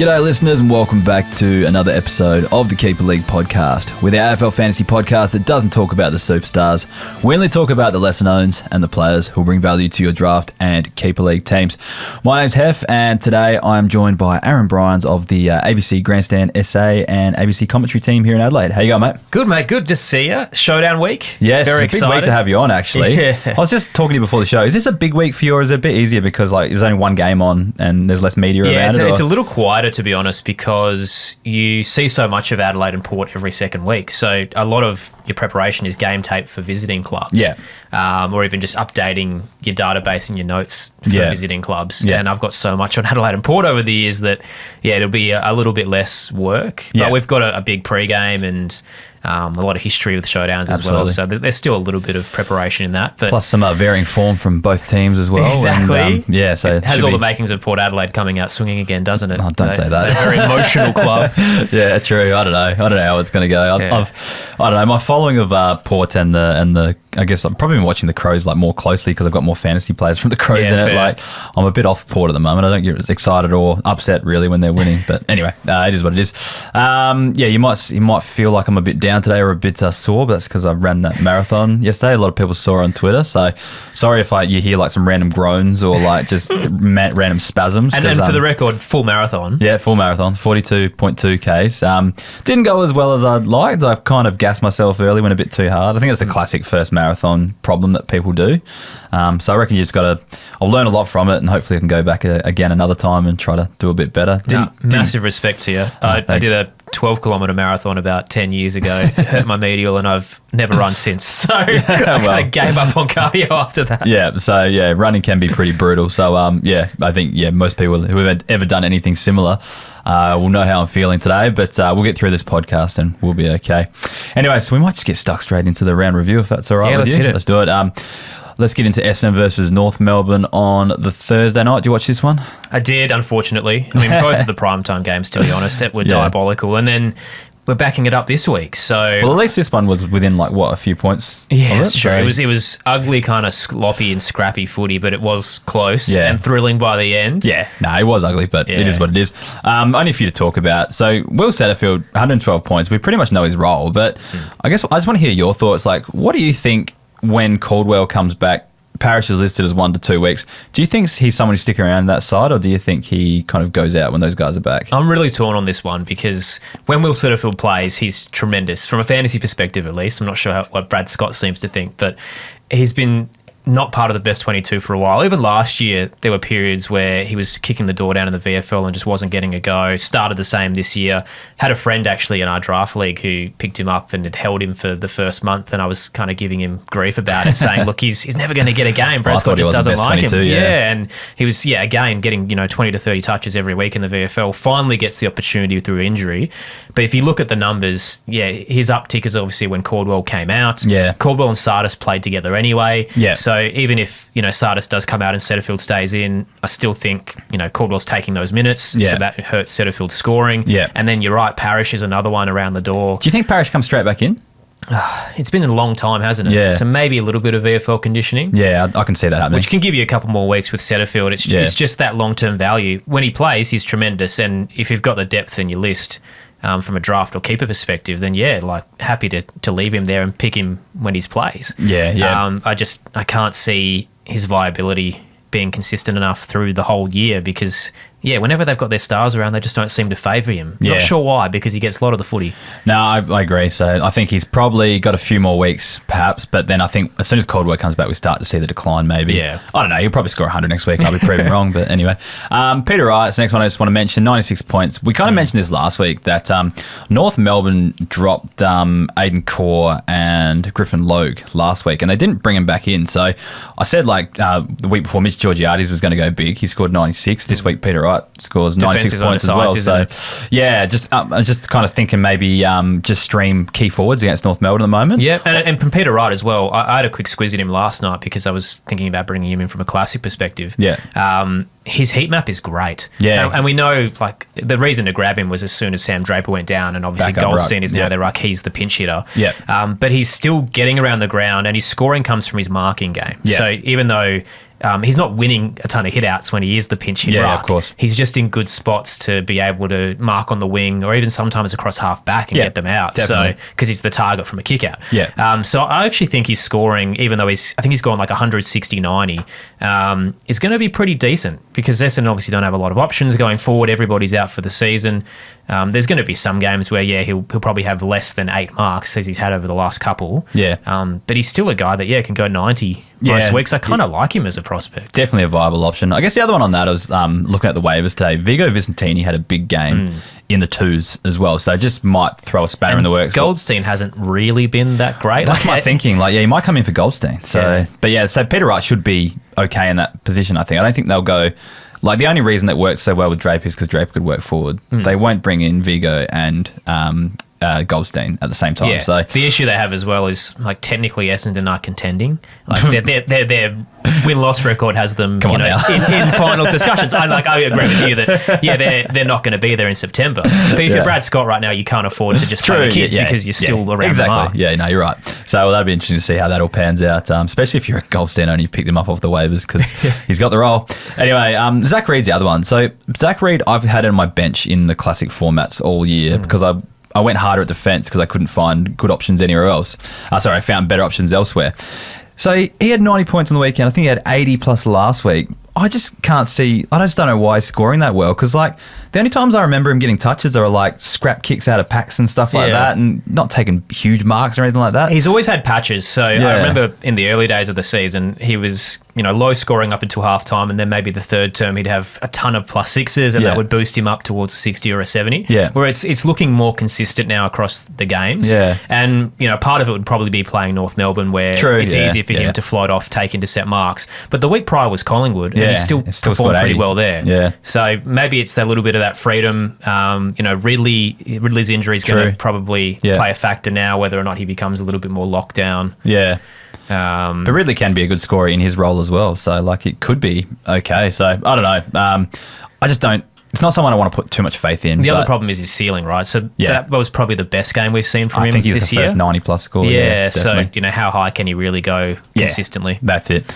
G'day listeners and welcome back to another episode of the Keeper League podcast. We're the AFL Fantasy podcast that doesn't talk about the superstars. We only talk about the lesser knowns and the players who bring value to your draft and Keeper League teams. My name's Heff and today I am joined by Aaron Bryans of the ABC Grandstand SA and ABC Commentary Team here in Adelaide. How you going, mate? Good, mate. Good to see you. Showdown week. Yes, very it's a big week to have you on, actually. Yeah. I was just talking to you before the show. Is this a big week for you or is it a bit easier because there's only one game on and there's less media around it? It's a little quieter, to be honest, because you see so much of Adelaide and Port every second week. So a lot of your preparation is game tape for visiting clubs. Yeah. Or even just updating your database and your notes for visiting clubs. Yeah. And I've got so much on Adelaide and Port over the years that, it'll be a little bit less work. Yeah. But we've got a big pre-game and a lot of history with showdowns as well. So there's still a little bit of preparation in that. But plus some varying form from both teams as well. Exactly. And, so it has all the makings of Port Adelaide coming out swinging again, doesn't it? Oh, don't say that. A very emotional club. Yeah, true. I don't know how it's going to go. I don't know. My following of Port and the I guess I've probably been watching the Crows more closely because I've got more fantasy players from the Crows in it. Fair. I'm a bit off Port at the moment. I don't get as excited or upset really when they're winning. But anyway, it is what it is. You might feel like I'm a bit down today or a bit sore, but that's because I ran that marathon yesterday. A lot of people saw it on Twitter. So sorry if you hear some random groans or just random spasms. And for the record, full marathon. Yeah, full marathon, 42.2 Ks. Didn't go as well as I'd liked. I kind of gassed myself early, went a bit too hard. I think it's the classic first marathon problem that people do. So I reckon you just got to... I'll learn a lot from it and hopefully I can go back again another time and try to do a bit better. Massive respect to you. I did a 12-kilometre marathon about 10 years ago, hurt my medial, and I've never run since. So I kind of gave up on cardio after that. Yeah, so running can be pretty brutal. So I think most people who have ever done anything similar will know how I'm feeling today, but we'll get through this podcast and we'll be okay. Anyway, so we might just get stuck straight into the round review if that's all right with you. Let's do it. Let's get into Essendon versus North Melbourne on the Thursday night. Did you watch this one? I did, unfortunately. I mean, both of the primetime games, to be honest, were diabolical. And then we're backing it up this week. So, well, at least this one was within a few points. Yeah, that's true. It was ugly, kind of sloppy and scrappy footy, but it was close and thrilling by the end. Yeah, no, it was ugly, but it is what it is. Only for you to talk about. So, Will Setterfield, 112 points. We pretty much know his role, but I guess I just want to hear your thoughts. What do you think when Caldwell comes back? Parrish is listed as 1 to 2 weeks. Do you think he's someone who's sticking around that side, or do you think he kind of goes out when those guys are back? I'm really torn on this one because when Will Setterfield plays, he's tremendous. From a fantasy perspective, at least. I'm not sure what Brad Scott seems to think, but he's been not part of the best 22 for a while. Even last year, there were periods where he was kicking the door down in the VFL and just wasn't getting a go. Started the same this year. Had a friend actually in our draft league who picked him up and had held him for the first month, and I was kind of giving him grief about it, saying, look, he's never going to get a game. Brad Scott just doesn't like him. And he was, again, getting 20 to 30 touches every week in the VFL. Finally gets the opportunity through injury. But if you look at the numbers, his uptick is obviously when Caldwell came out. Yeah. Caldwell and Sardis played together anyway. Yeah. So even if, Sardis does come out and Setterfield stays in, I still think, Caldwell's taking those minutes. Yeah. So that hurts Setterfield's scoring. Yeah. And then you're right, Parrish is another one around the door. Do you think Parrish comes straight back in? It's been a long time, hasn't it? Yeah. So maybe a little bit of VFL conditioning. Yeah, I can see that happening. Which can give you a couple more weeks with Setterfield. It's just that long-term value. When he plays, he's tremendous. And if you've got the depth in your list, from a draft or keeper perspective, then happy to leave him there and pick him when he plays. I can't see his viability being consistent enough through the whole year because whenever they've got their stars around, they just don't seem to favour him. Yeah. Not sure why, because he gets a lot of the footy. No, I agree. So I think he's probably got a few more weeks, perhaps, but then I think as soon as Caldwell comes back, we start to see the decline maybe. Yeah. I don't know. He'll probably score 100 next week. I'll be proving wrong, but anyway. Peter Wright's the next one I just want to mention, 96 points. We kind of mentioned this last week that North Melbourne dropped Aiden Core and Griffin Logue last week, and they didn't bring him back in. So I said the week before Mitch Georgiades was going to go big. He scored 96. This week Peter Wright scores 96 points as well. So just kind of thinking maybe just stream key forwards against North Melbourne at the moment. Yeah, and from Peter Wright as well. I had a quick squiz at him last night because I was thinking about bringing him in from a classic perspective. Yeah. His heat map is great. Yeah. And we know the reason to grab him was as soon as Sam Draper went down, and obviously Goldstein is now their ruck. He's the pinch hitter. Yeah. But he's still getting around the ground, and his scoring comes from his marking game. Yeah. So even though he's not winning a ton of hit-outs when he is the pinch hit ruck. Of course. He's just in good spots to be able to mark on the wing or even sometimes across half-back and get them out. Definitely. So because he's the target from a kick-out. Yeah. So I actually think his scoring, even though I think he's gone like 160-90, is going to be pretty decent because Essendon obviously don't have a lot of options going forward. Everybody's out for the season. There's going to be some games where, he'll probably have less than 8 marks as he's had over the last couple. Yeah. But he's still a guy that, can go 90 most weeks. I kind of like him as a prospect. Definitely a viable option. I guess the other one on that was looking at the waivers today. Vigo Vicentini had a big game in the 2s as well, so just might throw a spanner in the works. Goldstein hasn't really been that great. That's my thinking. He might come in for Goldstein. So, so Peter Wright should be okay in that position, I think. I don't think they'll go... the only reason that works so well with Draper is because Draper could work forward. They won't bring in Vigo and Goldstein at the same time. Yeah. So the issue they have as well is technically Essendon are contending. Their win-loss record has them in finals discussions. I agree with you that they're not going to be there in September. But if you're Brad Scott right now, you can't afford to just play the kids because you're still around the mark. Yeah, no, you're right. So that'd be interesting to see how that all pans out, especially if you're a Goldstein owner and you've picked him up off the waivers because he's got the role. Anyway, Zach Reed's the other one. So Zach Reed, I've had on my bench in the classic formats all year because I went harder at defence because I couldn't find good options anywhere else. I found better options elsewhere. So he had 90 points on the weekend. I think he had 80 plus last week. I just can't see... I just don't know why he's scoring that well because, the only times I remember him getting touches are, scrap kicks out of packs and stuff like that and not taking huge marks or anything like that. He's always had patches. So I remember in the early days of the season, he was, low scoring up until halftime and then maybe the third term he'd have a ton of +6s and that would boost him up towards a 60 or a 70. Yeah. Where it's looking more consistent now across the games. Yeah. And, part of it would probably be playing North Melbourne where it's easier for him to float off, take intercept marks. But the week prior was Collingwood and he still performed pretty well there. Yeah. So maybe it's a little bit of that freedom. Ridley's injury is going to probably play a factor now, whether or not he becomes a little bit more locked down. Yeah. But Ridley can be a good scorer in his role as well. So, it could be okay. So, I don't know. I just don't... It's not someone I want to put too much faith in. The other problem is his ceiling, right? So that was probably the best game we've seen from him this year. I think he's the first 90-plus scorer. Yeah, so, how high can he really go consistently? That's it.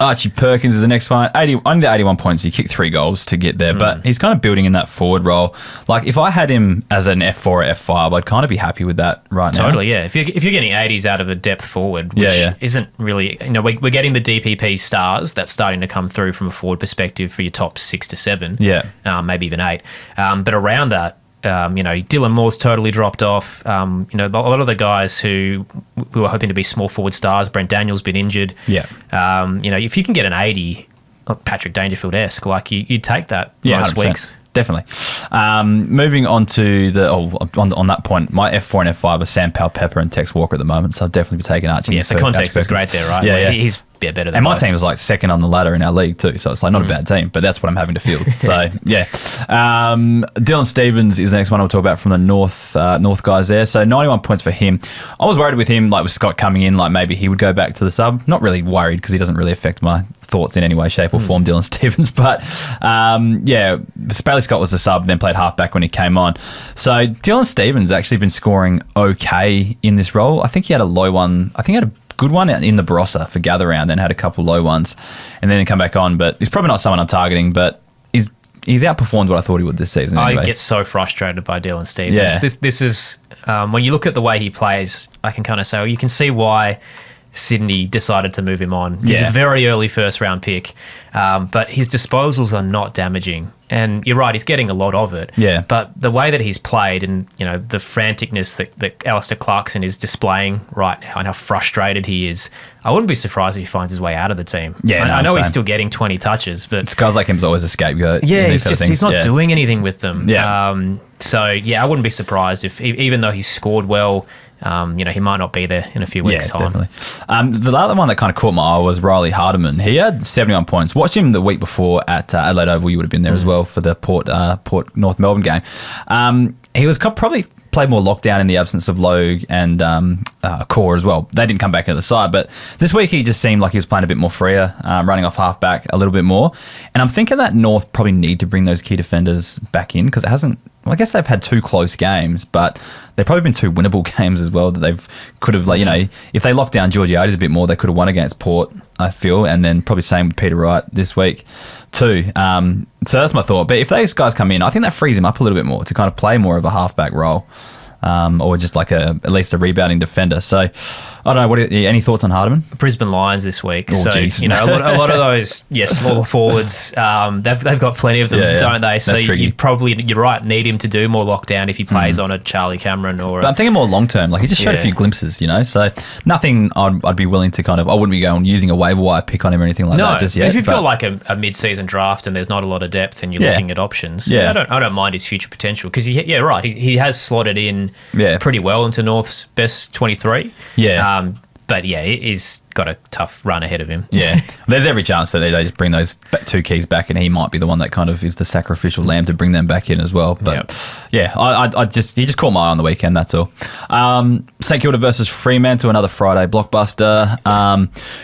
Archie Perkins is the next one. Only the 81 points. He kicked 3 goals to get there, but he's kind of building in that forward role. If I had him as an F4 or F5, I'd kind of be happy with that now. Totally, yeah. If you're getting 80s out of a depth forward, which isn't really... we're getting the DPP stars that's starting to come through from a forward perspective for your top 6 to 7. Yeah. Maybe even 8. But around that, Dylan Moore's totally dropped off. A lot of the guys who were hoping to be small forward stars, Brent Daniel's been injured. Yeah. If you can get an 80, Patrick Dangerfield-esque, you'd take that most 100%. weeks. Definitely. Moving on to on that point, my F4 and F5 are Sam Powell-Pepper and Tex Walker at the moment, so I'll definitely be taking Archie. Yeah, so context is great there, right? Yeah, He's better than and my both. team is second on the ladder in our league too, so it's not a bad team, but that's what I'm having to field. So yeah, Dylan Stevens is the next one I'll talk about from the North guys there. So 91 points for him. I was worried with him, with Scott coming in, maybe he would go back to the sub. Not really worried because he doesn't really affect my thoughts in any way, shape or form, Dylan Stevens. But Bailey Scott was the sub, then played halfback when he came on. So Dylan Stevens actually been scoring okay in this role. I think he had a low one. I think he had a good one in the Barossa for gather round, then had a couple low ones, and then he come back on. But he's probably not someone I'm targeting, but he's outperformed what I thought he would this season. Anyway. I get so frustrated by Dylan Stevens. Yeah. This is when you look at the way he plays, I can kind of say, you can see why Sydney decided to move him on. He's a very early first round pick, but his disposals are not damaging. And you're right, he's getting a lot of it. Yeah. But the way that he's played and, the franticness that Alistair Clarkson is displaying right now and how frustrated he is, I wouldn't be surprised if he finds his way out of the team. Yeah, I know he's still getting 20 touches, but... It's guys like him's always a scapegoat. Yeah, he's not doing anything with them. Yeah. I wouldn't be surprised if, even though he's scored well, he might not be there in a few weeks' time. Definitely. The other one that kind of caught my eye was Riley Hardiman. He had 71 points. Watch him the week before at Adelaide Oval. You would have been there as well for the Port North Melbourne game. He was probably played more lockdown in the absence of Logue and Core as well. They didn't come back into the side, but this week he just seemed like he was playing a bit more freer, running off half-back a little bit more. And I'm thinking that North probably need to bring those key defenders back in because it hasn't I guess they've had 2 close games, but they've probably been 2 winnable games as well that they've could have, like, you know, if they locked down Georgiades a bit more, they could have won against Port, I feel, and then probably same with Peter Wright this week too. So that's my thought. But if those guys come in, I think that frees him up a little bit more to kind of play more of a halfback role. Or just like at least a rebounding defender. So I don't know. Any thoughts on Hardiman? Brisbane Lions this week. Oh, so geez. you know, a lot of those, smaller forwards. They've got plenty of them, don't they? So you're right. Need him to do more lockdown if he plays on a Charlie Cameron or. But I'm thinking more long term. Like he just showed a few glimpses, you know. So nothing. I'd be willing to kind of. I wouldn't be going using a waiver wire pick on him or anything like that just yet. If you've got like a mid-season draft and there's not a lot of depth and you're looking at options, I don't mind his future potential because he has slotted in pretty well into North's best 23. Yeah. But he's got a tough run ahead of him. Yeah. There's every chance that they just bring those 2 keys back and he might be the one that kind of is the sacrificial lamb to bring them back in as well. But he just caught my eye on the weekend, that's all. St Kilda versus Fremantle, another Friday blockbuster.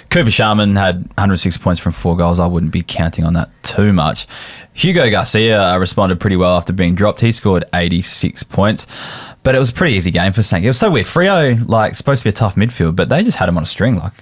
Cooper Sharman had 106 points from 4 goals. I wouldn't be counting on that too much. Hugo Garcia responded pretty well after being dropped. He scored 86 points. But it was a pretty easy game for St Kilda. It was so weird. Freo, like, supposed to be a tough midfield, but they just had him on a string. Like,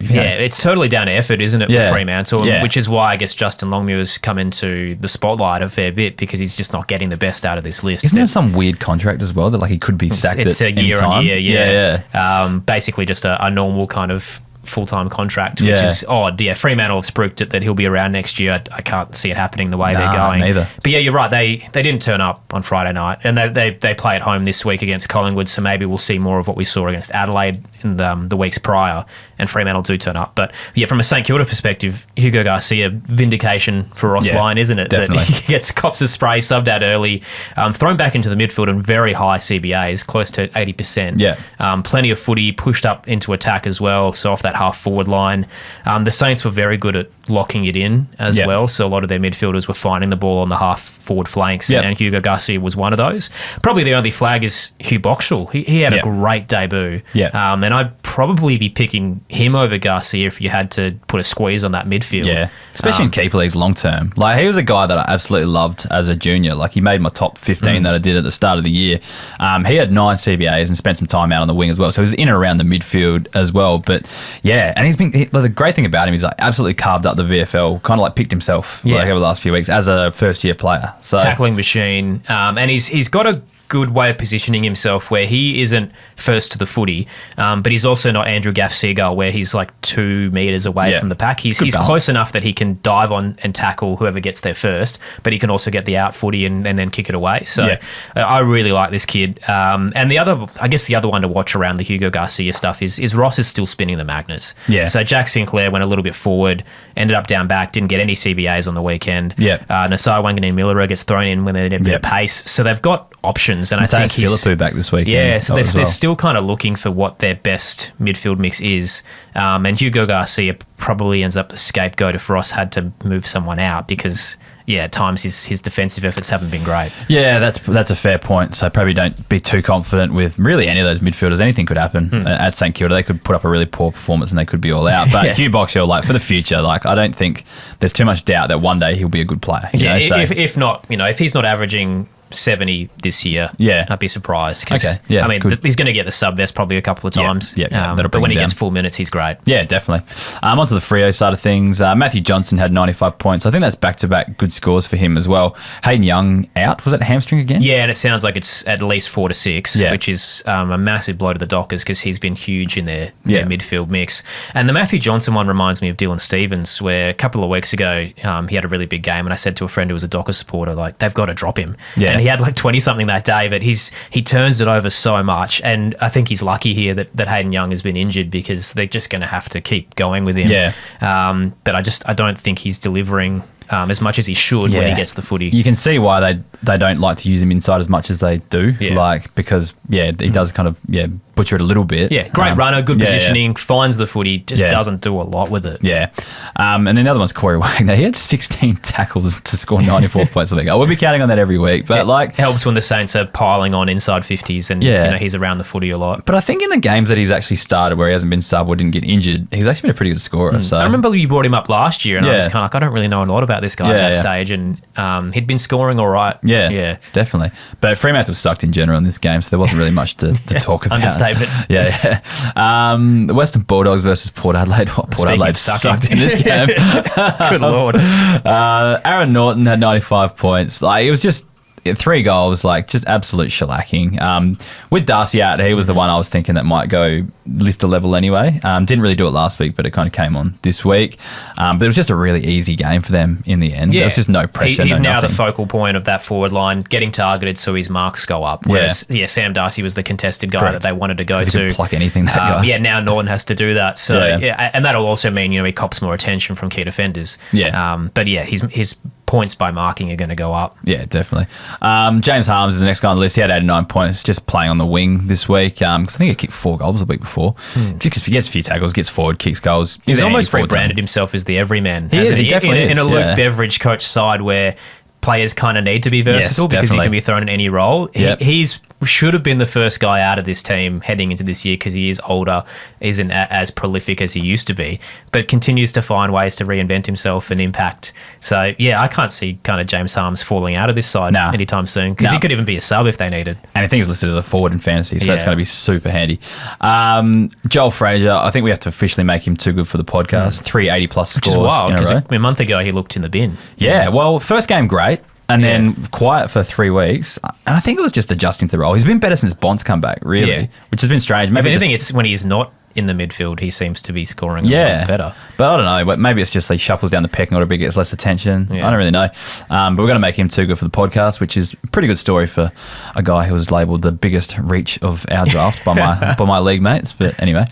it's totally down to effort, isn't it, with Fremantle? Which is why I guess Justin Longmuir's come into the spotlight a fair bit because he's just not getting the best out of this list. Isn't there some weird contract as well that like he could be sacked at any time? It's a year on year, basically just a normal kind of full-time contract, which is odd. Yeah, Fremantle have spruiked it that he'll be around next year. I can't see it happening the way they're going. Neither. But yeah, you're right. They didn't turn up on Friday night, and they play at home this week against Collingwood, so maybe we'll see more of what we saw against Adelaide in the weeks prior, and Fremantle do turn up. But yeah, from a St Kilda perspective, Hugo Garcia, vindication for Ross Lyon, isn't it? Definitely. That he gets cops of spray, subbed out early, thrown back into the midfield and very high CBAs, close to 80%. Yeah. Plenty of footy, pushed up into attack as well, so off that half-forward line. The Saints were very good at locking it in as well, so a lot of their midfielders were finding the ball on the half-forward flanks, and Hugo Garcia was one of those. Probably the only flag is Hugh Boxall. He had a great debut, and I'd probably be picking him over Garcia if you had to put a squeeze on that midfield. Yeah, especially in keeper leagues long term. Like, he was a guy that I absolutely loved as a junior. Like, he made my top 15 that I did at the start of the year. He had 9 CBAs and spent some time out on the wing as well, so he was in and around the midfield as well. But yeah, and the great thing about him is like absolutely carved up the VFL, kind of like picked himself like over the last few weeks as a first year player. So tackling machine, and he's got a good way of positioning himself where he isn't first to the footy, but he's also not Andrew Gaff Seagull where he's like 2 metres away from the pack. He's close enough that he can dive on and tackle whoever gets there first, but he can also get the out footy and then kick it away. So I really like this kid. And the other one to watch around the Hugo Garcia stuff is Ross is still spinning the Magnus. Yeah. So Jack Sinclair went a little bit forward, ended up down back, didn't get any CBAs on the weekend. Nasai Wanganeen-Miller gets thrown in when they need a bit of pace. So they've got options. And I think Philippou back this weekend. Yeah, so they're still kind of looking for what their best midfield mix is. And Hugo Garcia probably ends up the scapegoat if Ross had to move someone out because, at times his defensive efforts haven't been great. Yeah, that's a fair point. So probably don't be too confident with really any of those midfielders. Anything could happen at St Kilda. They could put up a really poor performance and they could be all out. But Hugh Boxall, like, for the future, like, I don't think there's too much doubt that one day he'll be a good player. If not, if he's not averaging 70 this year, I'd be surprised. He's going to get the sub vest probably a couple of times. But when he gets full minutes, he's great. Yeah, definitely. Onto the Freo side of things. Matthew Johnson had 95 points. I think that's back-to-back good scores for him as well. Hayden Young out. Was that hamstring again? Yeah, and it sounds like it's at least 4 to 6, which is a massive blow to the Dockers because he's been huge in their midfield mix. And the Matthew Johnson one reminds me of Dylan Stevens, where a couple of weeks ago he had a really big game, and I said to a friend who was a Dockers supporter, like, they've got to drop him. And he had like 20-something that day, but he turns it over so much, and I think he's lucky here that Hayden Young has been injured because they're just going to have to keep going with him. But I don't think he's delivering as much as he should when he gets the footy. You can see why they don't like to use him inside as much as they do, because he does kind of butcher it a little bit. Yeah, great runner, good positioning, finds the footy, just doesn't do a lot with it. Yeah. And then the other one's Corey Wagner. He had 16 tackles to score 94 points. I think I will be counting on that every week, but it helps when the Saints are piling on inside 50s and he's around the footy a lot. But I think in the games that he's actually started where he hasn't been sub or didn't get injured, he's actually been a pretty good scorer. So I remember you brought him up last year, and I was kind of like, I don't really know a lot about about this guy at that stage, and he'd been scoring all right. Yeah, definitely. But Fremantle sucked in general in this game, so there wasn't really much to talk about. Understatement. Yeah. The Western Bulldogs versus Port Adelaide. Port Adelaide sucked in this game. Good Lord. Aaron Norton had 95 points. Like, it was just 3 goals, like just absolute shellacking. With Darcy out, he was the one I was thinking that might go lift a level anyway. Didn't really do it last week, but it kind of came on this week. But it was just a really easy game for them in the end. There was just no pressure. He's now nothing. the focal point of that forward line, getting targeted so his marks go up. Whereas, Sam Darcy was the contested guy that they wanted to go to. He could pluck anything, that guy. Yeah, now Norton has to do that. So and that'll also mean he cops more attention from key defenders. But his points by marking are going to go up. Yeah, definitely. James Harms is the next guy on the list. He had 89 points just playing on the wing this week. Because I think he kicked 4 goals the week before. Just gets a few tackles, gets forward, kicks goals. He's almost rebranded himself as the everyman. He definitely is. In a Luke Beveridge coach side where players kind of need to be versatile because you can be thrown in any role. He's should have been the first guy out of this team heading into this year because he is older, isn't as prolific as he used to be, but continues to find ways to reinvent himself and impact. So, I can't see kind of James Harms falling out of this side anytime soon because he could even be a sub if they needed. And I think he's listed as a forward in fantasy, so that's going to be super handy. Joel Frazier, I think we have to officially make him too good for the podcast. 380 plus scores. Which is wild because a month ago he looked in the bin. Yeah, well, first game great. And then quiet for 3 weeks. And I think it was just adjusting to the role. He's been better since Bond's come back, really, which has been strange. Maybe I think it's when he's not in the midfield, he seems to be scoring a lot better. But I don't know. But maybe it's just he shuffles down the pecking order a bit, gets less attention. I don't really know. But we're going to make him too good for the podcast, which is a pretty good story for a guy who was labelled the biggest reach of our draft by my league mates. But anyway,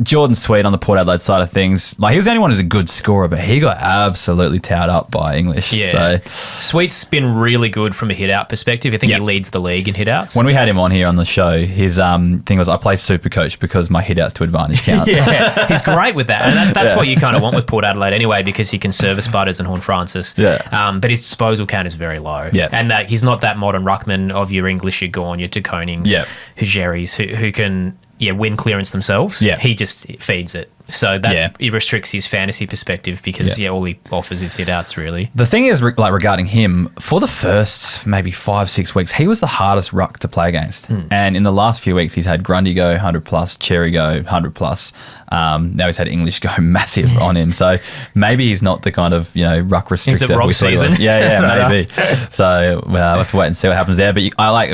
Jordan Sweet on the Port Adelaide side of things. Like, he was the only one who's a good scorer, but he got absolutely towed up by English. Yeah. So Sweet's been really good from a hit-out perspective. I think he leads the league in hit-outs. When we had him on here on the show, his thing was, I play Supercoach because my hit-outs to advantage count. He's great with that. And that's what you kind of want with Port Adelaide anyway, because he can service Butters and Horn Francis. But his disposal count is very low. And that he's not that modern ruckman of your English, your Gawn, your De Konings, Hujeris, who can win clearance themselves. He just feeds it. So that it restricts his fantasy perspective because all he offers is hit-outs, really. The thing is, regarding him, for the first maybe 5-6 weeks, he was the hardest ruck to play against. And in the last few weeks, he's had Grundy go 100 plus, Cherry go 100 plus. Now he's had English go massive on him. So maybe he's not the kind of ruck restrictor. Is it Rob season? Maybe. So we'll have to wait and see what happens there. But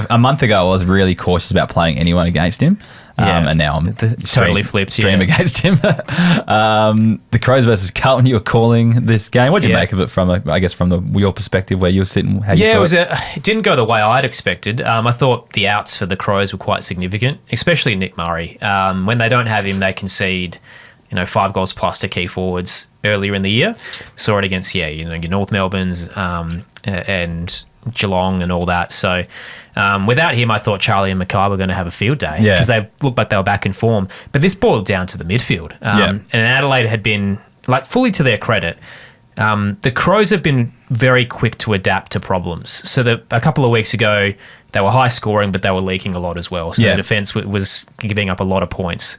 a month ago, I was really cautious about playing anyone against him. And now I'm totally flipped. Stream against him. The Crows versus Carlton, you were calling this game. What did you make of it from your perspective where you were sitting? How you saw it didn't go the way I'd expected. I thought the outs for the Crows were quite significant, especially Nick Murray. When they don't have him, they concede 5 goals plus to key forwards earlier in the year. Saw it against your North Melbournes and Geelong and all that. So without him, I thought Charlie and Mackay were going to have a field day because they looked like they were back in form. But this boiled down to the midfield. And Adelaide had been, fully to their credit, the Crows have been very quick to adapt to problems. So a couple of weeks ago, they were high scoring, but they were leaking a lot as well. So the defence was giving up a lot of points,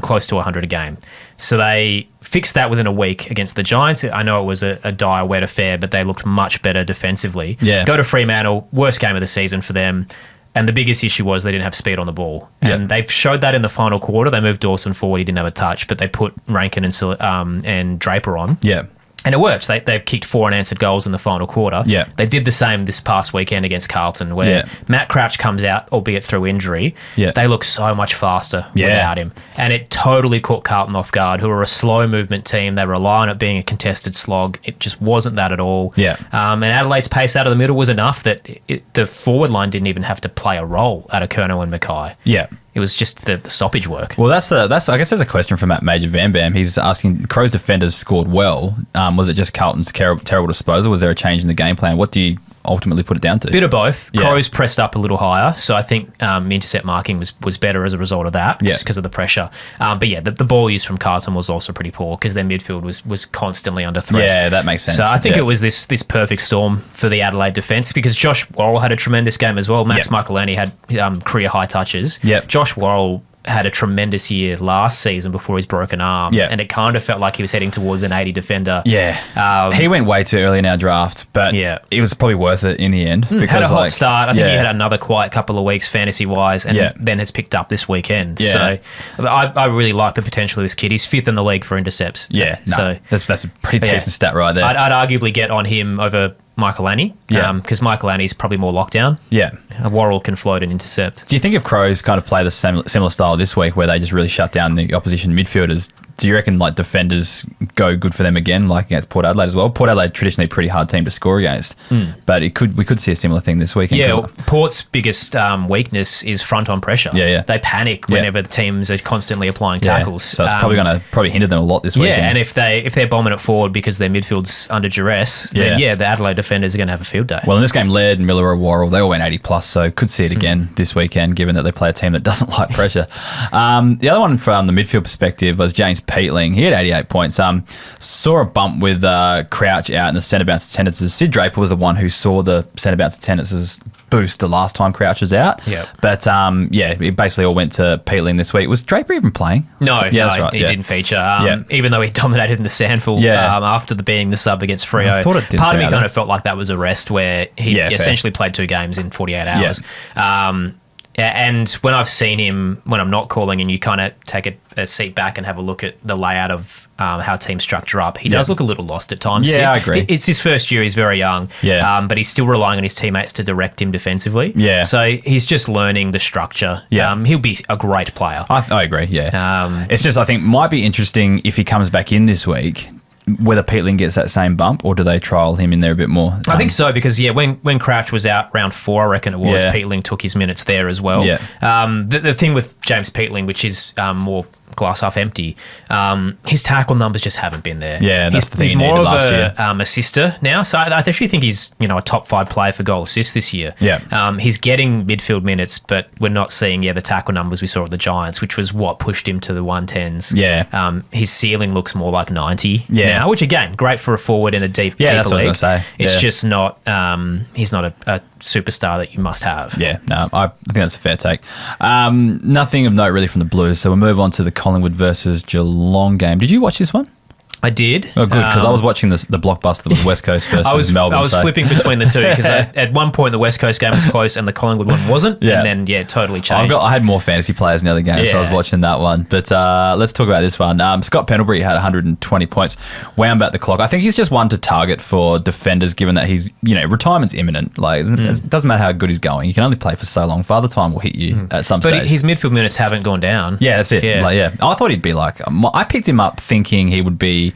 close to 100 a game. So they fixed that within a week against the Giants. I know it was a dire, wet affair, but they looked much better defensively. Go to Fremantle, worst game of the season for them. And the biggest issue was they didn't have speed on the ball. And they showed that in the final quarter. They moved Dawson forward. He didn't have a touch, but they put Rankin and Draper on. And it worked. They kicked 4 unanswered goals in the final quarter. They did the same this past weekend against Carlton, where Matt Crouch comes out, albeit through injury. They look so much faster without him. And it totally caught Carlton off guard, who are a slow movement team. They rely on it being a contested slog. It just wasn't that at all. And Adelaide's pace out of the middle was enough that the forward line didn't even have to play a role out of Kerno and Mackay. It was just the stoppage work. Well, that's I guess there's a question from Matt Major Van Bam. He's asking, Crows defenders scored well. Was it just Carlton's terrible disposal? Was there a change in the game plan? What do you ultimately put it down to? Bit of both. Crows pressed up a little higher, so I think intercept marking was better as a result of that, just because of the pressure. But the ball use from Carlton was also pretty poor because their midfield was constantly under threat. Yeah, that makes sense. So I think it was this perfect storm for the Adelaide defence because Josh Worrell had a tremendous game as well. Max Michaelini had career high touches. Josh Worrell had a tremendous year last season before his broken arm. Yeah. And it kind of felt like he was heading towards an 80 defender. Yeah. He went way too early in our draft, but it was probably worth it in the end. Because had a hot start. I think he yeah. had another quiet couple of weeks fantasy-wise and then has picked up this weekend. Yeah. So I really like the potential of this kid. He's 5th in the league for intercepts. Yeah. So that's a pretty decent stat right there. I'd arguably get on him over Michael Annie, because Michael Annie's probably more lockdown. Yeah. Worrell can float and intercept. Do you think if Crows kind of play the similar style this week where they just really shut down the opposition midfielders, do you reckon like defenders go good for them again, like against Port Adelaide as well? Port Adelaide traditionally a pretty hard team to score against, but we could see a similar thing this weekend. Yeah, Port's biggest weakness is front on pressure. Yeah. They panic whenever the teams are constantly applying tackles. So it's probably going to hinder them a lot this weekend. Yeah, and if they're bombing it forward because their midfield's under duress, then the Adelaide defenders are going to have a field day. Well, in this game, Laird, Miller or Worrell, they all went 80 plus, so could see it again this weekend, given that they play a team that doesn't like pressure. The other one from the midfield perspective was James Peatling. He had 88 points. Saw a bump with Crouch out in the centre bounce attendances. Sid Draper was the one who saw the centre bounce attendances boost the last time Crouch was out. Yep. But it basically all went to Peatling this week. Was Draper even playing? No, that's right. He didn't feature. Even though he dominated in the Sandful after being the sub against Freo. I thought it did. Part of me kind of felt like that was a rest where he essentially played 2 games in 48 hours. And when I've seen him, when I'm not calling, and you kind of take a seat back and have a look at the layout of how teams structure up, he does look a little lost at times. Yeah, I agree. It's his first year. He's very young. But he's still relying on his teammates to direct him defensively. Yeah. So he's just learning the structure. He'll be a great player. I agree, it's just, I think, might be interesting if he comes back in this week, whether Peatling gets that same bump or do they trial him in there a bit more? I think so, because when Crouch was out round 4, I reckon it was, Peatling took his minutes there as well. The thing with James Peatling, which is more glass half empty, his tackle numbers just haven't been there. That's the thing he's more of last year. Assister now, so I actually think he's a top 5 player for goal assists this year. He's getting midfield minutes, but we're not seeing the tackle numbers we saw at the Giants, which was what pushed him to the 110s. His ceiling looks more like 90 now, which again, great for a forward in a deep keeper that's what league. I was going to say. It's just not he's not a superstar that you must have. I think that's a fair take. Nothing of note really from the Blues, so we'll move on to the Collingwood versus Geelong game. Did you watch this one? I did. Oh, good, because I was watching the blockbuster with West Coast versus Melbourne. I was flipping between the two because at one point the West Coast game was close and the Collingwood one wasn't, and then it totally changed. I had more fantasy players in the other game, so I was watching that one. But let's talk about this one. Scott Pendlebury had 120 points, wound back the clock. I think he's just one to target for defenders, given that he's retirement's imminent. Like it doesn't matter how good he's going; you can only play for so long. Father time will hit you at some stage. But his midfield minutes haven't gone down. Yeah, that's it. I thought he'd be like. I picked him up thinking he would be.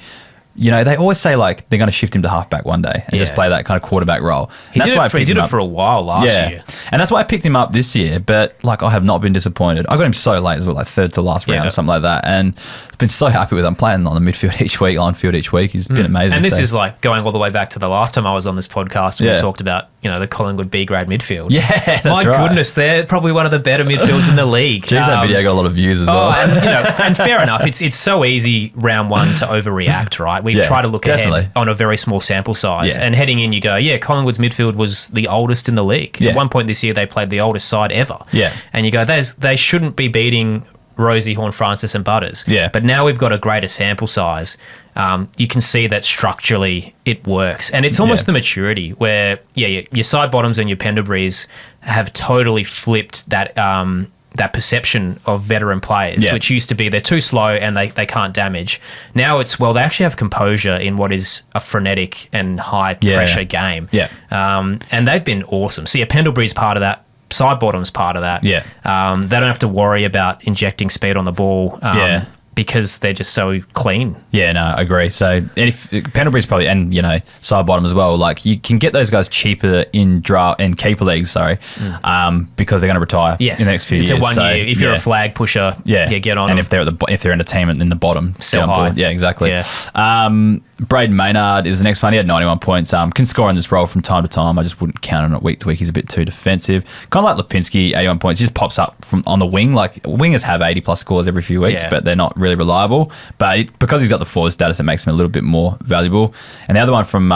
They always say like they're going to shift him to halfback one day and just play that kind of quarterback role. He did it for a while last year. And that's why I picked him up this year. But like I have not been disappointed. I got him so late as well, like 3rd to last round or something like that. And I've been so happy with him. I'm playing on the midfield each week, on field each week. He's been amazing. And this is like going all the way back to the last time I was on this podcast when we talked about the Collingwood B grade midfield. Yeah, that's My goodness, they're probably one of the better midfields in the league. Jeez, that video got a lot of views as well. And fair enough. It's so easy round 1 to overreact, right? We try to look ahead on a very small sample size. And heading in, you go, Collingwood's midfield was the oldest in the league. At one point this year, they played the oldest side ever. And you go, they shouldn't be beating Rosie, Horne-Francis and Butters. But now we've got a greater sample size. You can see that structurally it works. And it's almost the maturity where, your side bottoms and your Pendleburys have totally flipped that perception of veteran players, which used to be they're too slow and they can't damage. Now it's, they actually have composure in what is a frenetic and high-pressure game. And they've been awesome. See, Pendlebury's part of that. Side bottom's part of that. They don't have to worry about injecting speed on the ball. Because they're just so clean. Yeah, no, I agree. So if Pendlebury's probably, and side bottom as well, like you can get those guys cheaper in keeper leagues, because they're going to retire in the next few years. It's a 1 year. If you're a flag pusher, get on. And them. if they're entertainment in the bottom, still high. Yeah, exactly. Braden Maynard is the next one. He had 91 points. Can score in this role from time to time. I just wouldn't count on it week to week. He's a bit too defensive. Kind of like Lipinski, 81 points. He just pops up from on the wing. Like wingers have 80 plus scores every few weeks, but they're not really really reliable. But because he's got the forward status, it makes him a little bit more valuable. And the other one from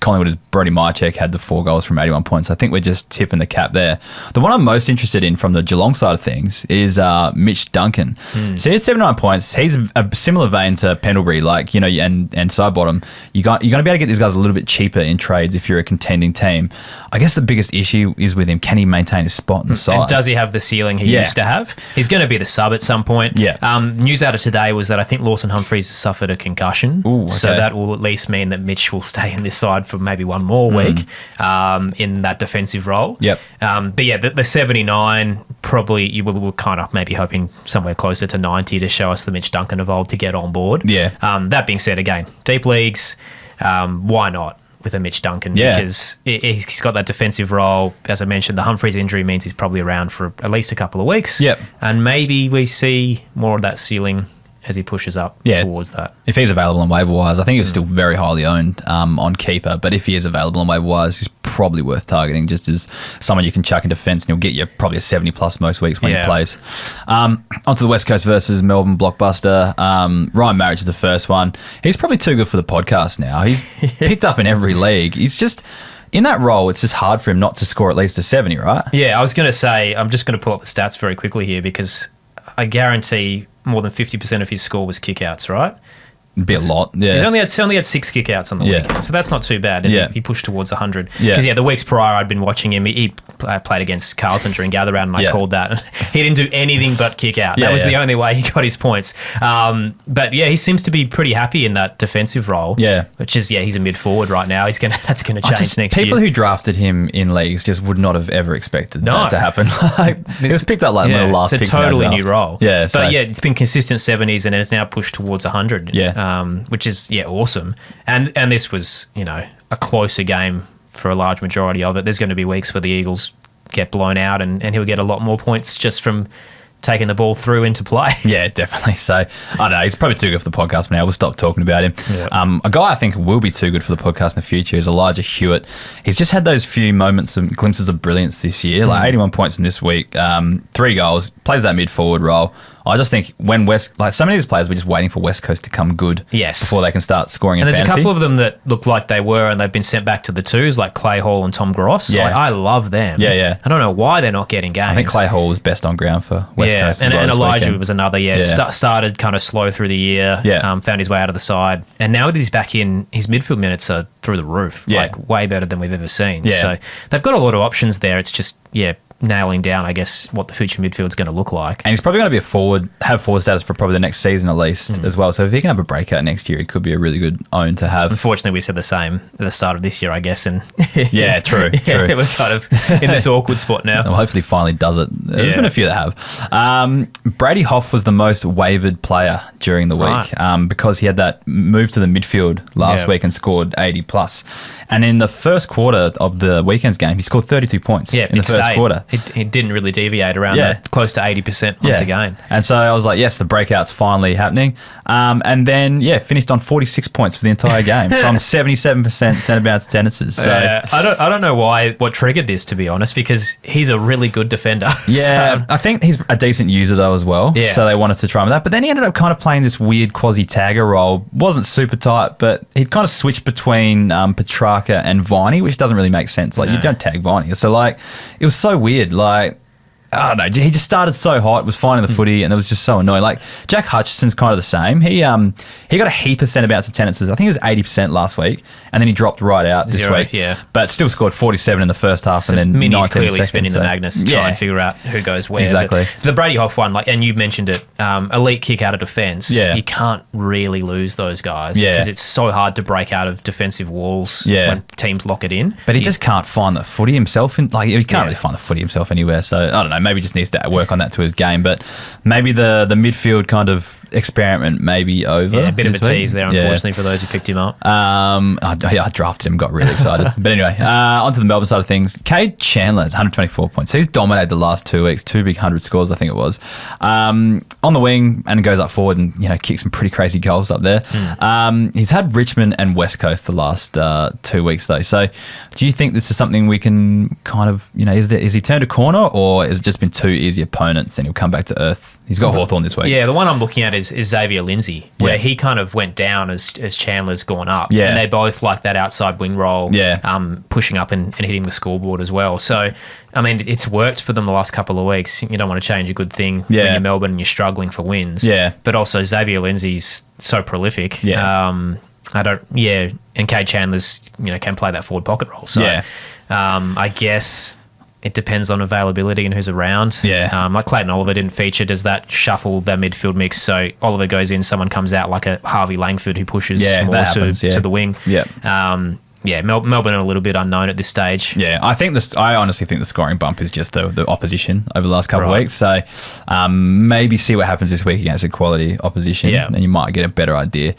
Collingwood is Brody Myercheck, had the 4 goals from 81 points. I think we're just tipping the cap there. The one I'm most interested in from the Geelong side of things is Mitch Duncan. So he has 79 points. He's a similar vein to Pendlebury, like, you know, and Sidebottom. You're going to be able to get these guys a little bit cheaper in trades if you're a contending team. I guess the biggest issue is with him. Can he maintain his spot in the side? And does he have the ceiling he used to have? He's going to be the sub at some point. News out of today was that I think Lawson Humphries has suffered a concussion. Ooh, okay. So that will at least mean that Mitch will stay in this side for maybe one more week in that defensive role. But yeah, the 79, probably you were kind of maybe hoping somewhere closer to 90 to show us the Mitch Duncan of old to get on board. That being said, again, deep leagues, why not with a Mitch Duncan? Because he's got that defensive role. As I mentioned, the Humphries injury means he's probably around for at least a couple of weeks. And maybe we see more of that ceiling as he pushes up towards that. If he's available on waiver wires, I think he was still very highly owned on keeper, but if he is available on waiver wires, he's probably worth targeting just as someone you can chuck in defence and he'll get you probably a 70 plus most weeks when he plays. Onto the West Coast versus Melbourne blockbuster. Ryan Marriage is the first one. He's probably too good for the podcast now. He's picked up in every league. He's just... in that role, it's just hard for him not to score at least a 70, right? Yeah, I was going to say, I'm just going to pull up the stats very quickly here because I guarantee more than 50% of his score was kickouts, right? It'd be a lot, yeah. He's only had 6 kickouts on the week, so that's not too bad. He pushed towards 100. Because, the weeks prior I'd been watching him. He played against Carlton during gather round, and I called that. He didn't do anything but kick out. That was the only way he got his points. But, he seems to be pretty happy in that defensive role. Which is, he's a mid-forward right now. That's going to change next year. People who drafted him in leagues just would not have ever expected that to happen. It was picked up like one of the last picks. It's a totally new role. But, it's been consistent 70s and it's now pushed towards 100. Which is awesome, and this was a closer game for a large majority of it. There's going to be weeks where the Eagles get blown out, and he'll get a lot more points just from taking the ball through into play. Yeah, definitely. So I don't know, he's probably too good for the podcast for now. We'll stop talking about him. A guy I think will be too good for the podcast in the future is Elijah Hewitt. He's just had those few moments and glimpses of brilliance this year, like 81 points in this week, 3 goals, plays that mid forward role. I just think when some of these players were just waiting for West Coast to come good before they can start scoring in fantasy. And there's a couple of them that look like they were and they've been sent back to the twos, like Clay Hall and Tom Gross. I love them. I don't know why they're not getting games. I think Clay Hall was best on ground for West Coast and Elijah was another, started kind of slow through the year, found his way out of the side. And now that he's back in, his midfield minutes are through the roof, like way better than we've ever seen. So they've got a lot of options there. It's just, nailing down, I guess, what the future midfield's going to look like. And he's probably going to be have forward status for probably the next season at least as well. So if he can have a breakout next year, it could be a really good own to have. Unfortunately, we said the same at the start of this year, I guess. And true. We're kind of in this awkward spot now. Well, hopefully finally does it. There's been a few that have. Brady Hoff was the most wavered player during the week because he had that move to the midfield last week and scored 80 plus. And in the first quarter of the weekend's game, he scored 32 points in the first quarter. It didn't really deviate around that, close to 80% once again. And so I was like, yes, the breakout's finally happening. And then, finished on 46 points for the entire game from 77% centre bounce tendencies. So I don't know what triggered this, to be honest, because he's a really good defender. I think he's a decent user though as well. So they wanted to try him with that. But then he ended up kind of playing this weird quasi-tagger role. Wasn't super tight, but he'd kind of switched between Petrarca and Viney, which doesn't really make sense. Like, you don't tag Viney. So, like, it was so weird. Like, I don't know. He just started so hot, was finding the footy, and it was just so annoying. Like, Jack Hutchison's kind of the same. He got a heap of centre bounce attendances. I think it was 80% last week, and then he dropped right out this week. But still scored 47 in the first half, and then Minnie's 19 clearly seconds, spinning the magnets to try and figure out who goes where. Exactly. But the Brady Hoff one, and you mentioned it, elite kick out of defence. You can't really lose those guys because it's so hard to break out of defensive walls when teams lock it in. But he just can't find the footy himself. He can't really find the footy himself anywhere. So I don't know. Maybe just needs to work on that to his game. But maybe the midfield kind of experiment may be over. A bit of a tease there, unfortunately, for those who picked him up. I drafted him, got really excited. But anyway, onto the Melbourne side of things. Cade Chandler has 124 points. So he's dominated the last 2 weeks. 2 big 100 scores, I think it was. On the wing and goes up forward and kicks some pretty crazy goals up there. He's had Richmond and West Coast the last 2 weeks though. So do you think this is something we can kind of, is he turned a corner, or has it just been 2 easy opponents and he'll come back to earth He's got Hawthorn this week. Yeah, the one I'm looking at is Xavier Lindsay, where he kind of went down as Chandler's gone up. Yeah. And they both like that outside wing role, pushing up and hitting the scoreboard as well. So, I mean, it's worked for them the last couple of weeks. You don't want to change a good thing when you're Melbourne and you're struggling for wins. Yeah. But also Xavier Lindsay's so prolific. Yeah. And Cade Chandler's, can play that forward pocket role. So, I guess it depends on availability and who's around. Yeah. Like Clayton Oliver didn't feature. Does that shuffle their midfield mix? So Oliver goes in, someone comes out like a Harvey Langford who pushes more to the wing. Yeah. Melbourne are a little bit unknown at this stage. Yeah, I honestly think the scoring bump is just the opposition over the last couple of weeks. So maybe see what happens this week against a quality opposition, and you might get a better idea.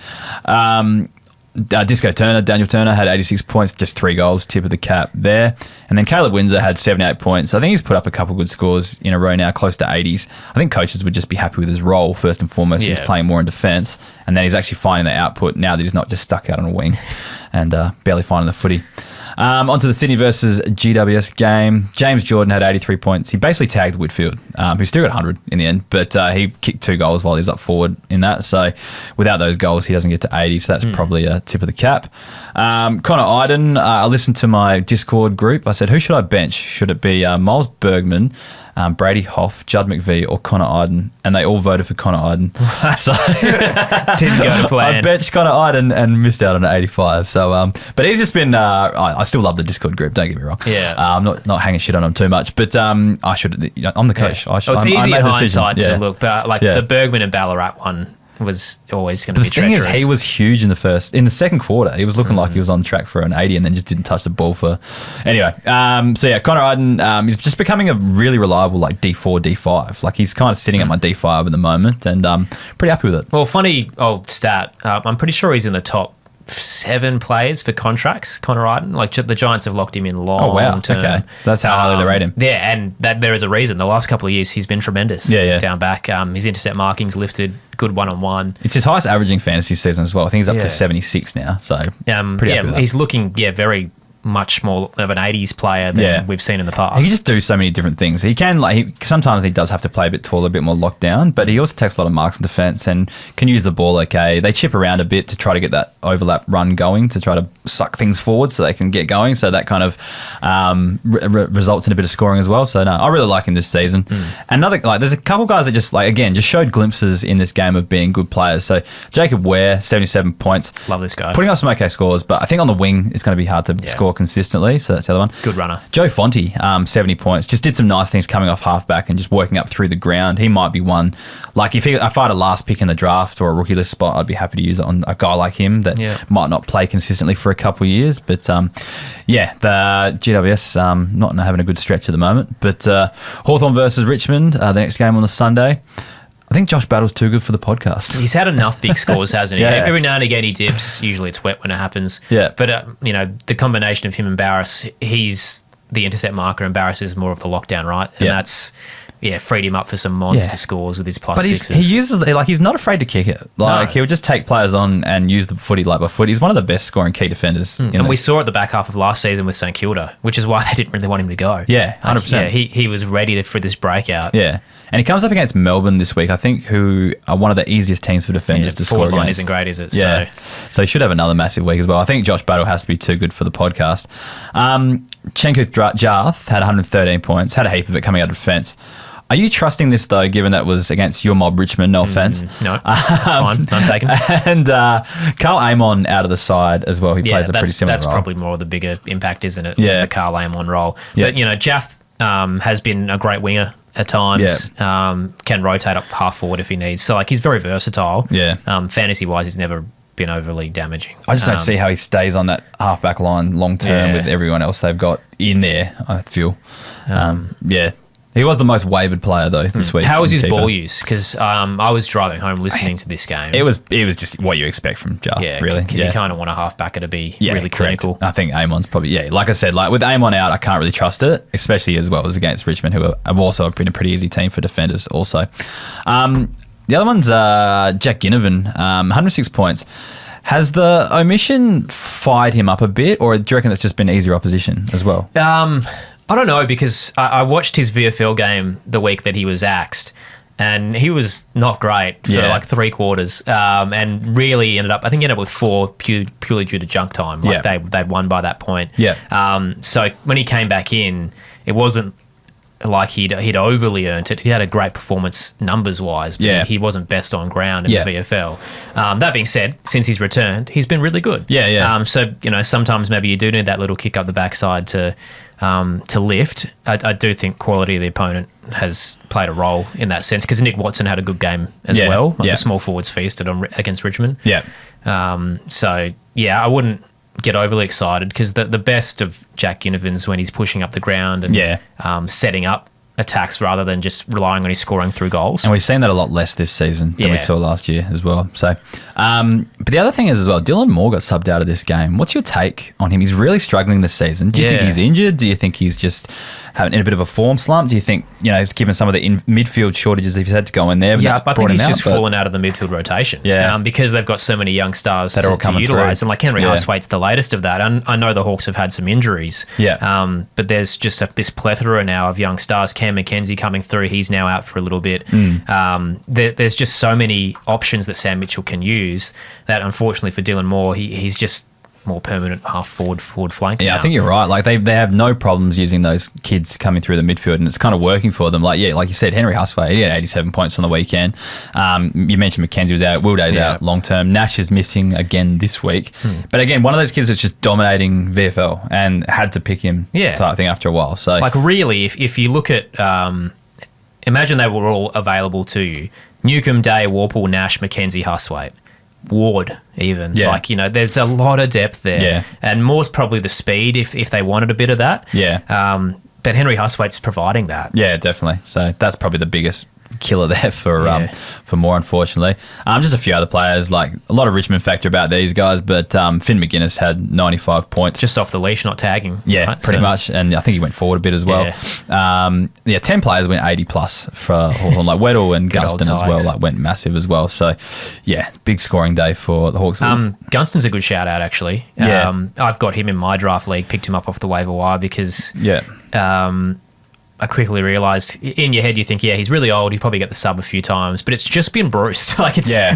Daniel Turner had 86 points, just 3 goals, tip of the cap there. And then Caleb Windsor had 78 points. I think he's put up a couple good scores in a row now, close to 80s. I think coaches would just be happy with his role first and foremost. He's playing more in defence, and then he's actually finding the output now that he's not just stuck out on a wing and barely finding the footy. Onto the Sydney versus GWS game. James Jordan had 83 points. He basically tagged Whitfield, who still got 100 in the end, but he kicked 2 goals while he was up forward in that. So without those goals, he doesn't get to 80. So that's probably a tip of the cap. Connor Iden, I listened to my Discord group. I said, who should I bench? Should it be Miles Bergman, Brady Hoff, Judd McVie, or Connor Iden? And they all voted for Connor Iden. So didn't go to plan. I benched Connor Iden and missed out on an 85. So, but he's just been. I still love the Discord group. Don't get me wrong. Yeah. I'm not hanging shit on him too much, but I should. I'm the coach. Yeah. It's easy in hindsight to look, but the Bergman and Ballarat one was always going to be treacherous. The thing is, he was huge in the second quarter. He was looking like he was on track for an 80 and then just didn't touch the ball for... Anyway, Connor Iden is just becoming a really reliable D4, D5. Like, he's kind of sitting at my D5 at the moment, and pretty happy with it. Well, funny old stat. I'm pretty sure he's in the top 7 players for contracts, Connor Iden. Like, the Giants have locked him in long term. Okay. That's how highly they rate him. Yeah, and that there is a reason. The last couple of years, he's been tremendous down back. His intercept marking's lifted, good one-on-one. It's his highest averaging fantasy season as well. I think he's up to 76 now, so pretty happy with that. He's looking, very much more of an 80s player than we've seen in the past. He can just do so many different things. He can, sometimes he does have to play a bit taller, a bit more locked down, but he also takes a lot of marks in defence and can use the ball okay. They chip around a bit to try to get that overlap run going, to try to suck things forward so they can get going. So that kind of results in a bit of scoring as well. So, no, I really like him this season. Another, there's a couple guys that just, just showed glimpses in this game of being good players. So, Jacob Ware, 77 points. Love this guy. Putting up some okay scores, but I think on the wing, it's going to be hard to score consistently, so that's the other one. Good runner. Joe Fonte, 70 points. Just did some nice things coming off halfback and just working up through the ground. He might be one. If I had a last pick in the draft or a rookie list spot, I'd be happy to use it on a guy like him that might not play consistently for a couple of years. But the GWS not having a good stretch at the moment. But Hawthorn versus Richmond, the next game on the Sunday. I think Josh Battle's too good for the podcast. He's had enough big scores, hasn't he? Every now and again he dips. Usually it's wet when it happens. Yeah. But, the combination of him and Barris, he's the intercept marker and Barris is more of the lockdown, right? And that's... freed him up for some monster scores with his plus sixes. He uses, he's not afraid to kick it. He'll just take players on and use the footy by foot. He's one of the best scoring key defenders. And we saw at the back half of last season with St Kilda, which is why they didn't really want him to go. Yeah, 100%. He was ready for this breakout. Yeah. And he comes up against Melbourne this week, I think, who are one of the easiest teams for defenders to score against. Forward line isn't great, is it? Yeah. So he should have another massive week as well. I think Josh Battle has to be too good for the podcast. Chenkuth Jarth had 113 points, had a heap of it coming out of defence. Are you trusting this, though, given that was against your mob Richmond? No offence. No, that's fine. I'm taking it. And Carl Amon out of the side as well. He plays a pretty similar role. That's probably more of the bigger impact, isn't it? Yeah. The Carl Amon role. Yeah. But, Jaff has been a great winger at times. Yeah. Can rotate up half forward if he needs. So, he's very versatile. Yeah. Fantasy-wise, he's never been overly damaging. I just don't see how he stays on that halfback line long term with everyone else they've got in there, I feel. He was the most wavered player, though, this week. How was his ball use? Because I was driving home listening to this game. It was just what you expect from Jar, really. Because you kind of want a halfbacker to be really clinical. I think Amon's probably, like I said, with Amon out, I can't really trust it, especially as well as against Richmond, who have also been a pretty easy team for defenders also. The other one's Jack Ginnivan, 106 points. Has the omission fired him up a bit, or do you reckon it's just been easier opposition as well? I don't know, because I watched his VFL game the week that he was axed, and he was not great for like 3 quarters, and really ended up with 4 purely due to junk time. Like they'd won by that point. So when he came back in, it wasn't like he'd overly earned it. He had a great performance numbers wise, but he wasn't best on ground in the VFL. That being said, since he's returned, he's been really good. So sometimes maybe you do need that little kick up the backside to lift. I do think quality of the opponent has played a role in that sense, because Nick Watson had a good game as well. The small forwards feasted against Richmond. So I wouldn't get overly excited, because the best of Jack Ginnivan's when he's pushing up the ground and setting up attacks rather than just relying on his scoring through goals. And we've seen that a lot less this season than we saw last year as well. So, but the other thing is as well, Dylan Moore got subbed out of this game. What's your take on him? He's really struggling this season. Do you think he's injured? Do you think he's just having in a bit of a form slump? Do you think, given some of the midfield shortages he's had to go in there? I think he's just fallen out of the midfield rotation. Because they've got so many young stars that to utilise. And like Henry Huswaite's the latest of that. And I know the Hawks have had some injuries. But there's just this plethora now of young stars. Cam McKenzie coming through. He's now out for a little bit. There's just so many options that Sam Mitchell can use that, unfortunately for Dylan Moore, he's just more permanent forward flank. I think you're right. Like they have no problems using those kids coming through the midfield, and it's kind of working for them. Like you said, Henry Huswaite, he had 87 points on the weekend. You mentioned McKenzie was out, Will Day's out long term. Nash is missing again this week. But again, one of those kids that's just dominating VFL and had to pick him type thing after a while. So like really, if you look at imagine they were all available to you: Newcombe, Day, Warple, Nash, McKenzie, Huswaite, Ward even. There's a lot of depth there. And more's probably the speed if they wanted a bit of that. But Henry Huswaite's providing that. Definitely. So that's probably the biggest killer there for Moore, unfortunately. Just a few other players, like a lot of Richmond factor about these guys, but Finn McGuinness had 95 points. Just off the leash, not tagging. Pretty much. And I think he went forward a bit as well. 10 players went 80 plus for Hawthorn, like Weddle and Gunston as well, like went massive as well. So big scoring day for the Hawks. Gunston's a good shout out actually. I've got him in my draft league, picked him up off the waiver wire because I quickly realised, in your head you think, he's really old, he'll probably get the sub a few times, but it's just been Bruce.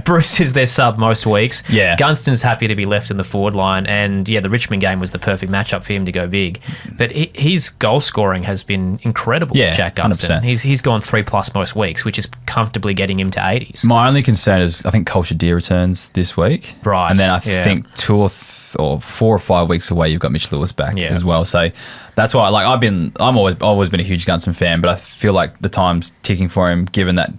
Bruce is their sub most weeks. Gunston's happy to be left in the forward line, and the Richmond game was the perfect matchup for him to go big. But his goal scoring has been incredible, Jack Gunston. 100%. He's gone 3+ most weeks, which is comfortably getting him to 80s. My only concern is I think Culture Deer returns this week. Right. And then I think 2 or 4 or 5 weeks away, you've got Mitch Lewis back as well. So that's why, like, I've always been a huge Gunston fan, but I feel like the time's ticking for him, given that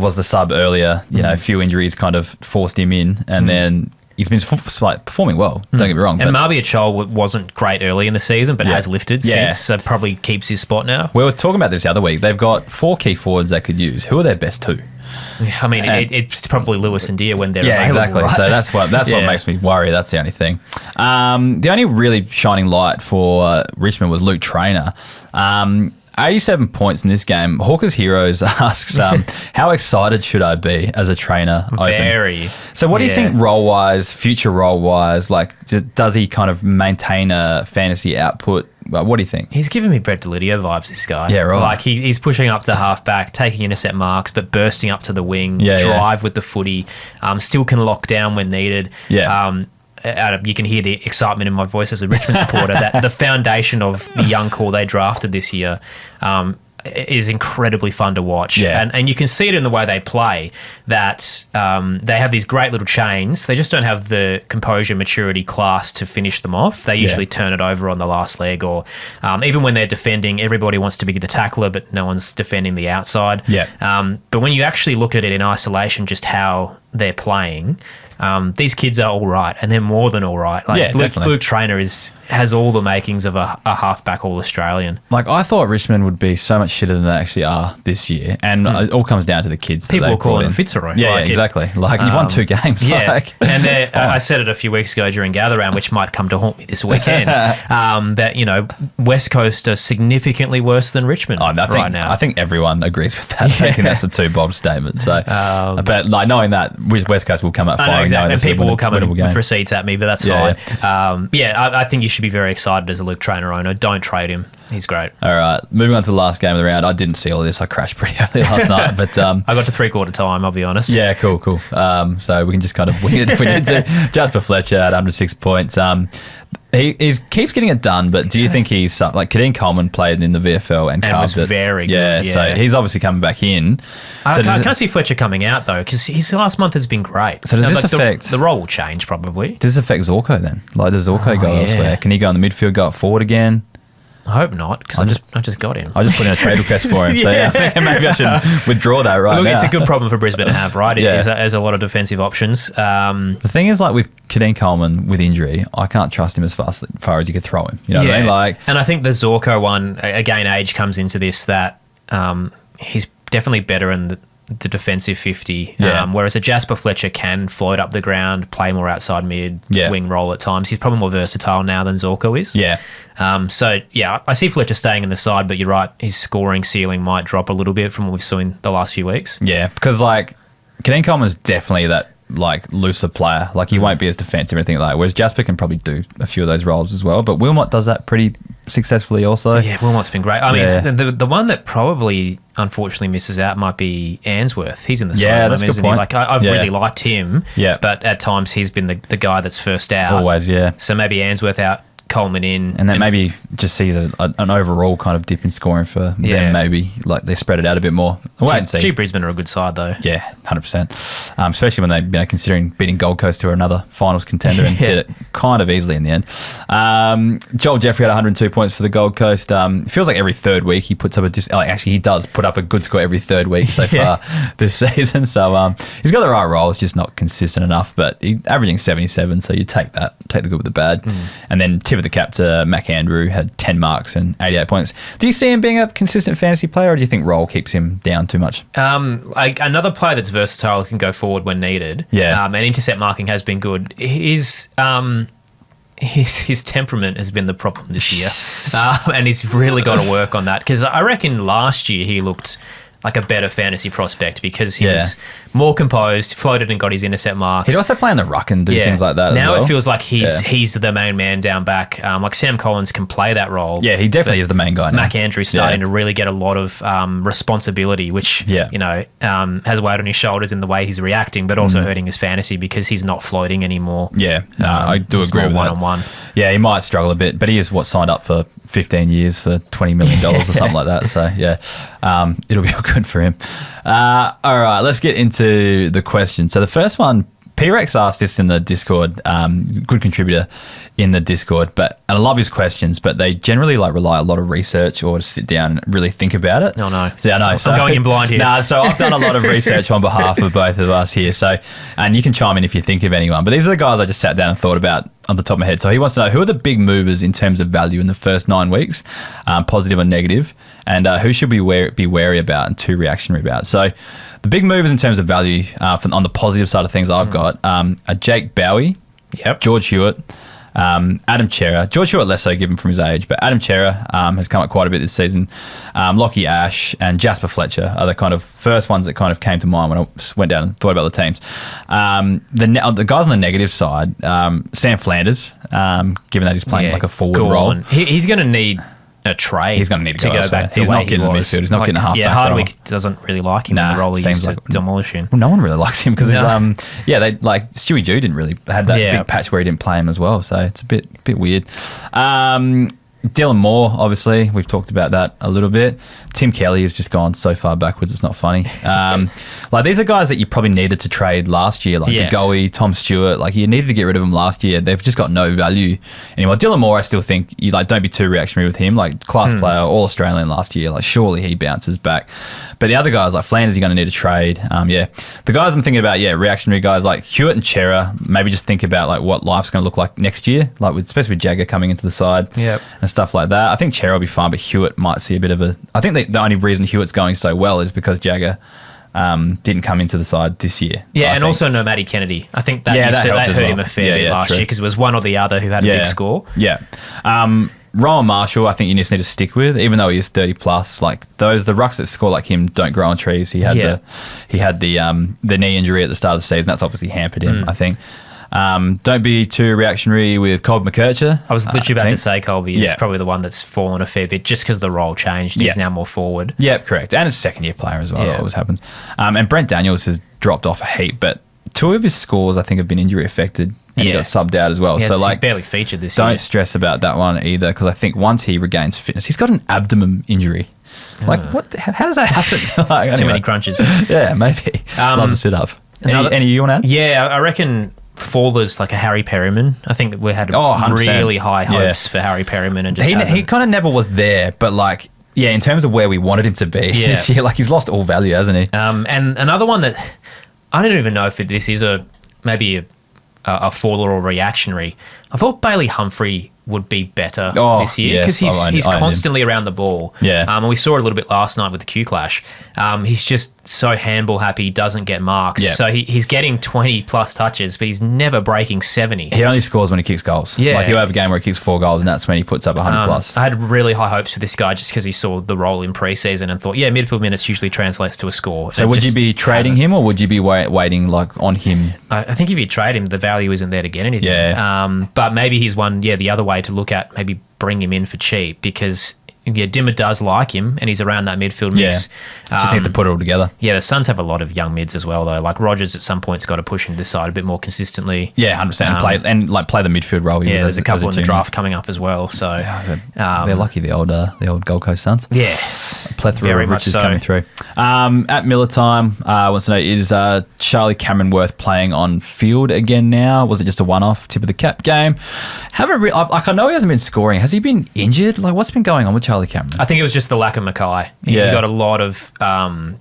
was the sub earlier. A few injuries kind of forced him in, and then he's been performing well. Don't get me wrong. And Marby Achol wasn't great early in the season, but has lifted since, so probably keeps his spot now. We were talking about this the other week. They've got 4 key forwards they could use. Who are their best 2? I mean, it's probably Lewis and Deer when they're available. Exactly. Right? So that's what makes me worry. That's the only thing. The only really shining light for Richmond was Luke Traynor. 87 points in this game. Hawkers Heroes asks, how excited should I be as a trainer? Very. So what do you think role-wise, future role-wise, like does he kind of maintain a fantasy output? What do you think? He's giving me Brett Delidio vibes, this guy. Yeah, right. Like he's pushing up to half-back, taking intercept marks, but bursting up to the wing, drive with the footy, still can lock down when needed. You can hear the excitement in my voice as a Richmond supporter that the foundation of the young core they drafted this year is incredibly fun to watch. And you can see it in the way they play, that they have these great little chains. They just don't have the composure, maturity, class to finish them off. They usually turn it over on the last leg, or even when they're defending, everybody wants to be the tackler, but no one's defending the outside. But when you actually look at it in isolation, just how they're playing, these kids are all right, and they're more than all right. Luke Traynor has all the makings of a halfback All-Australian. Like, I thought Richmond would be so much shitter than they actually are this year, and it all comes down to the kids. People are calling them Fitzroy. Exactly. Like, you've won 2 games. And I said it a few weeks ago during Gather Round, which might come to haunt me this weekend, that, West Coast are significantly worse than Richmond right now. I think everyone agrees with that. I think that's a too bold statement. So, but like knowing that West Coast will come up firing. exactly. And this is a people will come in winnable game. with receipts at me, but that's Yeah, fine. I think you should be very excited as a Luke Trainer owner. Don't trade him. He's great. All right, moving on to the last game of the round. I didn't see all this. I crashed pretty early last night, but I got to 3/4 time, I'll be honest. yeah, cool. So we can just kind of wing it if we need to. Jasper Fletcher at 106 points. He keeps getting it done, but do you think he's like Kadeem Coleman played in the VFL and was very good? Yeah, so he's obviously coming back in. I can't see Fletcher coming out though, because his last month has been great. So does this affect the role will change probably? Does this affect Zorko then? Like, does Zorko go elsewhere? Can he go in the midfield, go up forward again? I hope not, because I just got him. I just put in a trade request for him. So I think maybe I should withdraw that now. It's a good problem for Brisbane to have, right? It has a lot of defensive options. The thing is, like with Kadeem Coleman with injury, I can't trust him as far as you could throw him. You know what I mean? Like, and I think the Zorko one, again, age comes into this, that he's definitely better in the defensive 50, whereas a Jasper Fletcher can float up the ground, play more outside mid, wing role at times. He's probably more versatile now than Zorko is. I see Fletcher staying in the side, but you're right, his scoring ceiling might drop a little bit from what we've seen the last few weeks. Yeah, because like Kadeem Coleman's definitely that like looser player. Like he won't be as defensive or anything like that. Whereas Jasper can probably do a few of those roles as well. But Wilmot does that pretty successfully also. Yeah, Wilmot's been great. I mean, the one that probably unfortunately misses out might be Ainsworth. He's in the side. Yeah, that's a good point. Like I've really liked him. Yeah, but at times he's been the guy that's first out. Always, yeah. So maybe Ainsworth out, Coleman in, and then maybe just see an overall kind of dip in scoring for them. Maybe like they spread it out a bit more. Wait and see. Brisbane are a good side though. Yeah, 100%. Especially when they considering beating Gold Coast to another finals contender and did it kind of easily in the end. Joel Jeffrey had 102 points for the Gold Coast. It feels like every third week he puts up actually he does put up a good score every third week so far this season. So he's got the right role. It's just not consistent enough. But he's averaging 77, so you take the good with the bad, and then tip of the cap to Mac Andrew, had 10 marks and 88 points. Do you see him being a consistent fantasy player, or do you think role keeps him down too much? Another player that's versatile, can go forward when needed. And intercept marking has been good. His temperament has been the problem this year, and he's really got to work on that, because I reckon last year he looked like a better fantasy prospect because he was more composed, floated and got his intercept marks. He'd also play in the ruck and do things like that. Now as well. It feels like he's the main man down back. Like Sam Collins can play that role. Yeah, he definitely is the main guy now. Mac Andrew's starting to really get a lot of responsibility, which has weight on his shoulders in the way he's reacting, but also hurting his fantasy because he's not floating anymore. Yeah, I do agree with that. One-on-one. Yeah, he might struggle a bit, but he is signed up for 15 years for $20 million or something like that. So it'll be all good for him. All right, let's get into the question. So the first one, P-Rex asked this in the Discord. Good contributor in the Discord, and I love his questions, but they generally rely a lot of research or to sit down and really think about it. Oh no. So I know. I'm going in blind here. So I've done a lot of research on behalf of both of us here. So, and you can chime in if you think of anyone, but these are the guys I just sat down and thought about on the top of my head. So he wants to know, who are the big movers in terms of value in the first 9 weeks, positive or negative, and who should we be wary about, and 2 reactionary about. So the big movers in terms of value on the positive side of things I've got are Jake Bowie, George Hewitt, Adam Chera. George Hewitt less so given from his age, but Adam Chera has come up quite a bit this season. Lockie Ash and Jasper Fletcher are the kind of first ones that kind of came to mind when I went down and thought about the teams. The guys on the negative side, Sam Flanders, given that he's playing like a forward role. He's going to need a trade. He's going to need to go back to he's the way not getting he the was. midfield. He's not getting a halfback. Yeah, Hardwick doesn't really like him in the role he used to demolish him. Well, no one really likes him because they like Stewie Jew didn't really have that big patch where he didn't play him as well. So it's a bit weird. Dylan Moore, obviously, we've talked about that a little bit. Tim Kelly has just gone so far backwards, it's not funny. These are guys that you probably needed to trade last year, like DeGoey, Tom Stewart. Like, you needed to get rid of them last year. They've just got no value anymore. Dylan Moore, I still think you don't be too reactionary with him. Like, class player, all Australian last year. Like, surely he bounces back. But the other guys, like Flanders, you're going to need to trade. The guys I'm thinking about, reactionary guys like Hewitt and Chera. Maybe just think about like what life's going to look like next year, like especially with Jagger coming into the side and stuff like that. I think Chera will be fine, but Hewitt might see a bit of a. I think the only reason Hewitt's going so well is because Jagger didn't come into the side this year. And also no Matty Kennedy. I think that hurt him a fair bit last year because it was one or the other who had a big score. Rowan Marshall, I think you just need to stick with, even though he is 30 plus. Like the rucks that score like him don't grow on trees. He had the knee injury at the start of the season. That's obviously hampered him, I think. Don't be too reactionary with Colby McKercher. I was literally about to say Colby is probably the one that's fallen a fair bit just because the role changed. He's now more forward. Yep, correct. And it's a second-year player as well. That always happens. And Brent Daniels has dropped off a heap, but 2 of his scores I think have been injury affected. And he got subbed out as well. Yes, so like, he's barely featured this year. Don't stress about that one either, because I think once he regains fitness, he's got an abdomen injury. Like, how does that happen? Like, anyway. Too many crunches. Yeah, maybe. Loves to sit up. Any you want to add? Yeah, I reckon Faller's like a Harry Perryman. I think we had really high hopes for Harry Perryman, and just he kind of never was there, but like, yeah, in terms of where we wanted him to be this year, like he's lost all value, hasn't he? And another one that I don't even know if this is maybe a faller or reactionary. I thought Bailey Humphrey would be better this year because he's constantly around the ball. Yeah. And we saw it a little bit last night with the Q Clash. He's just so handball happy, doesn't get marks. Yeah. So he's getting 20 plus touches, but he's never breaking 70. He only scores when he kicks goals. Yeah. Like he'll have a game where he kicks 4 goals and that's when he puts up 100 plus. I had really high hopes for this guy just because he saw the role in preseason and thought, midfield minutes usually translates to a score. So would you be trading him or would you be waiting like on him? I think if you trade him, the value isn't there to get anything. Yeah. But maybe he's one, the other way to look at, maybe bring him in for cheap because Dimmer does like him and he's around that midfield mix. Just need to put it all together. Yeah, the Suns have a lot of young mids as well though. Like Rogers at some point's got to push into this side a bit more consistently. Yeah, 100%. And play the midfield role. There's a couple in the draft coming up as well. So they're lucky, the old Gold Coast Suns. Yes. A plethora of riches coming through. At Miller time, wants to know, is Charlie Cameron worth playing on field again now? Was it just a one-off tip of the cap game? I know he hasn't been scoring. Has he been injured? Like, what's been going on with Charlie Cameron? I think it was just the lack of Mackay. He got a lot of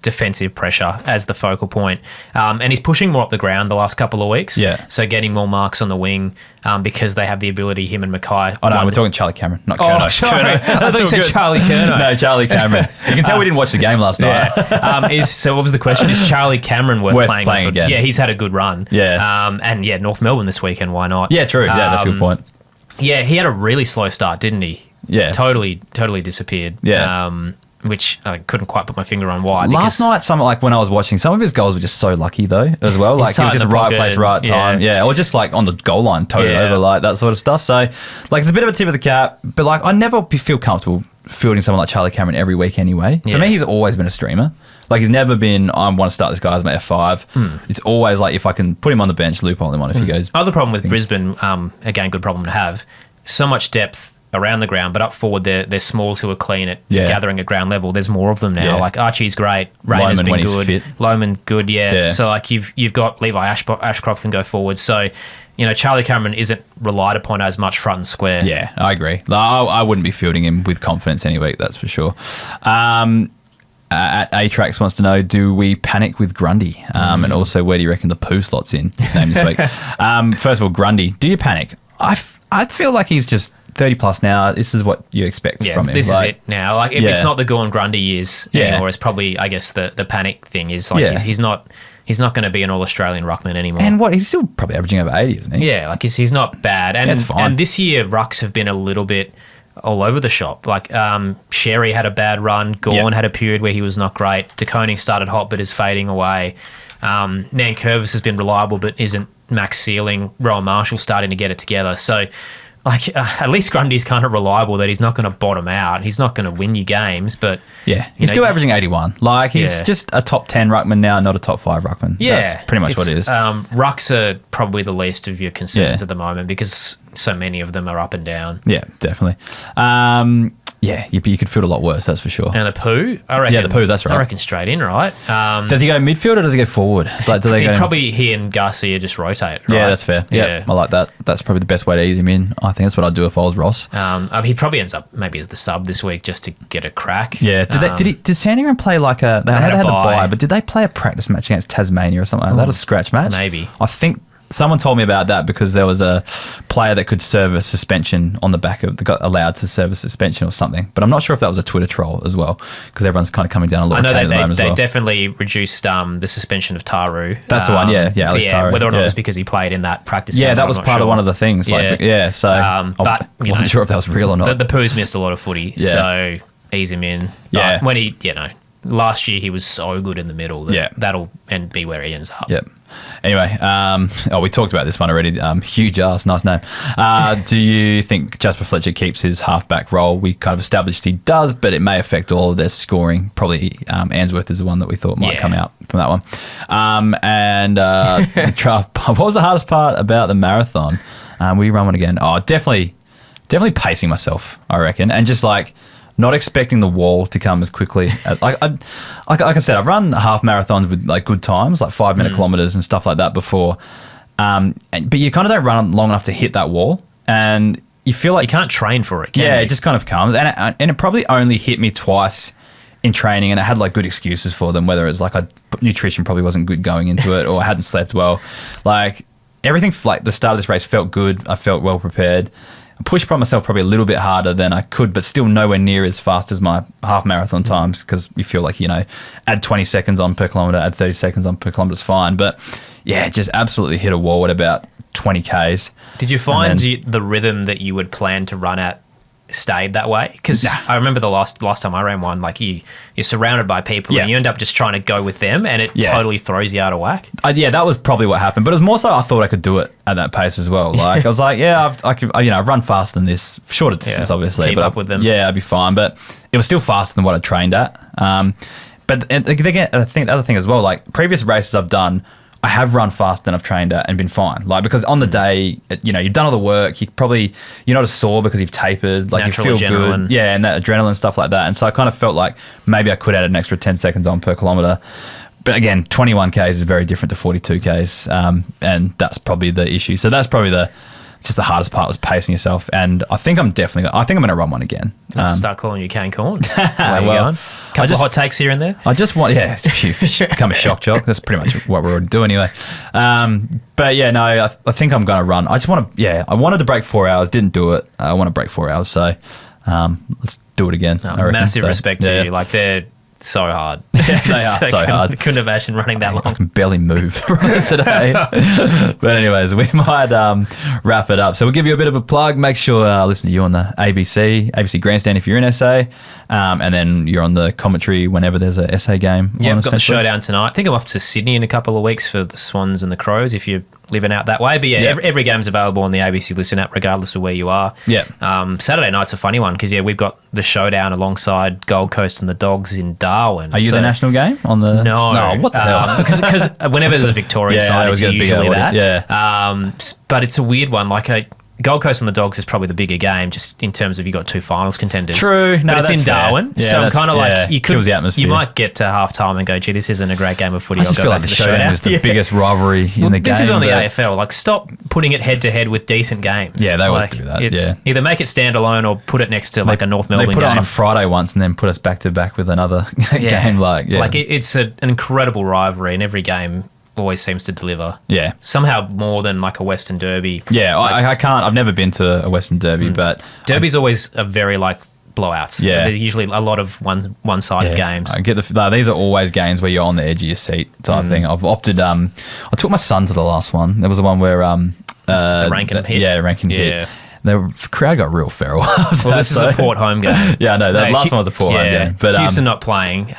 defensive pressure as the focal point. And he's pushing more up the ground the last couple of weeks. Yeah. So getting more marks on the wing because they have the ability, him and Mackay. Oh, no, we're talking Charlie Cameron, not Kerno. Sorry. I thought you said Charlie Kerno. No, Charlie Cameron. You can tell we didn't watch the game last night. So what was the question? Is Charlie Cameron worth playing again? Yeah, he's had a good run. Yeah. And North Melbourne this weekend, why not? Yeah, true. Yeah, that's a good point. Yeah, he had a really slow start, didn't he? Yeah. Totally disappeared. Yeah. Which I couldn't quite put my finger on why. Last night, when I was watching, some of his goals were just so lucky though, as well. Like he was just right place, right time. Yeah, or just like on the goal line, totally over, like that sort of stuff. So, like, it's a bit of a tip of the cap, but like I never feel comfortable fielding someone like Charlie Cameron every week anyway. For me, he's always been a streamer. Like, he's never been, I want to start this guy as my F5. It's always like, if I can put him on the bench, loophole him on if he goes. Other problem with Brisbane, again, good problem to have, so much depth around the ground, but up forward, they're smalls who are clean at gathering at ground level. There's more of them now. Like, Archie's great. Rayner's been good. Lohman, good, So, like, you've got Levi Ashcroft can go forward. So, Charlie Cameron isn't relied upon as much front and square. Yeah, I agree. I wouldn't be fielding him with confidence any week, that's for sure. At A-Trax wants to know, do we panic with Grundy? And also, where do you reckon the poo slot's in this week? First of all, Grundy, do you panic? I feel like he's just 30 plus now. This is what you expect from him. This is it now. Like, if it's not the Gorn Grundy years anymore, it's probably, I guess, the panic thing is like he's not going to be an All-Australian ruckman anymore. And he's still probably averaging over 80, isn't he? Yeah, like he's not bad. And, that's fine. And this year, rucks have been a little bit all over the shop. Like, Sherry had a bad run. Gorn had a period where he was not great. De Koning started hot but is fading away. Nankervis has been reliable but isn't max ceiling. Rowan Marshall starting to get it together. So, like, at least Grundy's kind of reliable that he's not going to bottom out. He's not going to win you games, but... Yeah, he's still averaging 81. Like, he's just a top 10 ruckman now, not a top 5 ruckman. Yeah. That's pretty much what it is. Rucks are probably the least of your concerns at the moment because so many of them are up and down. Yeah, definitely. You could field a lot worse, that's for sure. And the poo, I reckon. Yeah, the poo, that's right. I reckon straight in, right? Does he go midfield or does he go forward? Like, do they probably he and Garcia just rotate, right? Yeah, that's fair. Yeah, I like that. That's probably the best way to ease him in. I think that's what I'd do if I was Ross. He probably ends up maybe as the sub this week just to get a crack. Yeah. Did Sandringham play like they had the bye, but did they play a practice match against Tasmania or something like that? A scratch match? Maybe. I think someone told me about that because there was a player that could serve a suspension on the back of, got allowed to serve a suspension or something. But I'm not sure if that was a Twitter troll as well, because everyone's kind of coming down a little I know at the moment as they well. definitely reduced the suspension of Taru. That's the one, Alex Taru. Whether or not it was because he played in that practice game. Yeah, that was part of one of the things. So I wasn't sure if that was real or not. The Pooh's missed a lot of footy, so ease him in. But when he, last year he was so good in the middle that that'll be where he ends up. Yep. Anyway, we talked about this one already. Huge ass, nice name. Do you think Jasper Fletcher keeps his halfback role? We kind of established he does, but it may affect all of their scoring. Probably Answorth is the one that we thought might come out from that one. The draft. What was the hardest part about the marathon? Will you run one again? Oh, definitely pacing myself, I reckon, and just like not expecting the wall to come as quickly. Like I said, I've run half marathons with like good times, like 5 minute kilometers and stuff like that before. But you kind of don't run long enough to hit that wall, and you feel like you can't train for it. It just kind of comes, and it probably only hit me twice in training, and I had like good excuses for them. Whether it's like nutrition probably wasn't good going into it, or I hadn't slept well. Like everything, like the start of this race felt good. I felt well prepared. I pushed myself probably a little bit harder than I could, but still nowhere near as fast as my half marathon times, because you feel like, add 20 seconds on per kilometre, add 30 seconds on per kilometre is fine. But yeah, just absolutely hit a wall at about 20 Ks. Did you find the rhythm that you would plan to run at stayed that way? Because I remember the last time I ran one, like you're surrounded by people and you end up just trying to go with them, and it totally throws you out of whack. That was probably what happened, but it was more so I thought I could do it at that pace as well. Like I was like, I've run faster than this, shorter distance obviously, keep up with them. Yeah, I'd be fine, but it was still faster than what I trained at. But again, I think the other thing as well, like previous races I've done, I have run faster than I've trained at and been fine. Like, because on the day, you've done all the work. You're not as sore because you've tapered. Like, natural you feel adrenaline. good. Yeah, and that adrenaline, stuff like that. And so I kind of felt like maybe I could add an extra 10 seconds on per kilometre. But again, 21 Ks is very different to 42 Ks. And that's probably the issue. So that's probably just the hardest part, was pacing yourself. And I think I'm going to run one again. Start calling you Cane Corns. Where are you going? Couple of hot takes here and there. I just want, become a shock jock. That's pretty much what we're already doing anyway. But yeah, no, I think I'm going to run. I just want to, I wanted to break 4 hours, didn't do it. I want to break 4 hours. So let's do it again. Massive respect to you. Like, they're so hard. They are so hard. I couldn't imagine running that long. I can barely move today. But anyways, we might wrap it up. So we'll give you a bit of a plug. Make sure listen to you on the ABC Grandstand if you're in SA, and then you're on the commentary whenever there's a SA game. Yeah, we've got the showdown tonight. I think I'm off to Sydney in a couple of weeks for the Swans and the Crows, if you're living out that way. But every game's available on the ABC Listen app, regardless of where you are. Yeah. Saturday night's a funny one because we've got the showdown alongside Gold Coast and the Dogs in Darwin. Are you the national game on the? No, what the hell? Because whenever there's a Victorian side, it's usually that. Yeah. But it's a weird one. Like Gold Coast and the Dogs is probably the bigger game, just in terms of you got two finals contenders. True, but it's in Darwin, so I'm kind of like kills the atmosphere. You might get to half time and go, "Gee, this isn't a great game of footy." I just feel like the showdown is the biggest rivalry in the game. This is on the AFL. Like, stop putting it head to head with decent games. Yeah, they always do that. Either make it standalone or put it next to like a North Melbourne game. They put it on a Friday once and then put us back to back with another game. It's an incredible rivalry, and every game always seems to deliver. Yeah. Somehow more than like a Western Derby. Yeah, I can't. I've never been to a Western Derby, but Derby's always a very blowouts. Yeah. They're usually a lot of one-sided games. I get these are always games where you're on the edge of your seat type thing. I've opted. I took my son to the last one. There was the one where the Rankin hit. Yeah, Rankin hit. The crowd got real feral. Well, this is a Port home game. Yeah, no, that last one was a Port home game. But Houston not playing.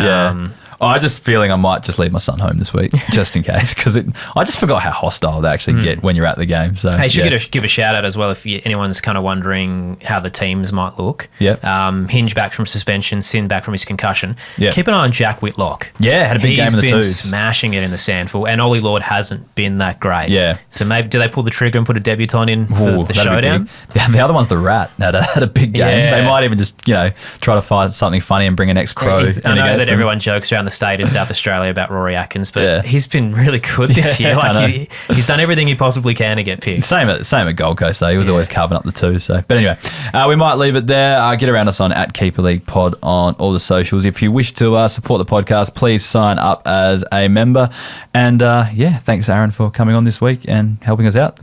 I just feeling I might just leave my son home this week, just in case, because I just forgot how hostile they actually get when you're at the game. So hey, should give a shout out as well if anyone's kind of wondering how the teams might look. Yeah. Hinge back from suspension, Sin back from his concussion. Yeah. Keep an eye on Jack Whitlock. Yeah, had a big game in the twos. He's been smashing it in the sandful, and Ollie Lord hasn't been that great. Yeah. So maybe do they pull the trigger and put a debutant in for the showdown? The other one's the Rat. Had a big game. Yeah. They might even just try to find something funny and bring an ex-Crow. I know that everyone jokes around the state in South Australia about Rory Atkins, but Yeah. he's been really good this year. I know. Like he's done everything he possibly can to get picked. Same at Gold Coast though. He was always carving up the two. So, but anyway, we might leave it there. Get around us on @Keeper League Pod on all the socials. If you wish to support the podcast, please sign up as a member. And thanks Aaron for coming on this week and helping us out.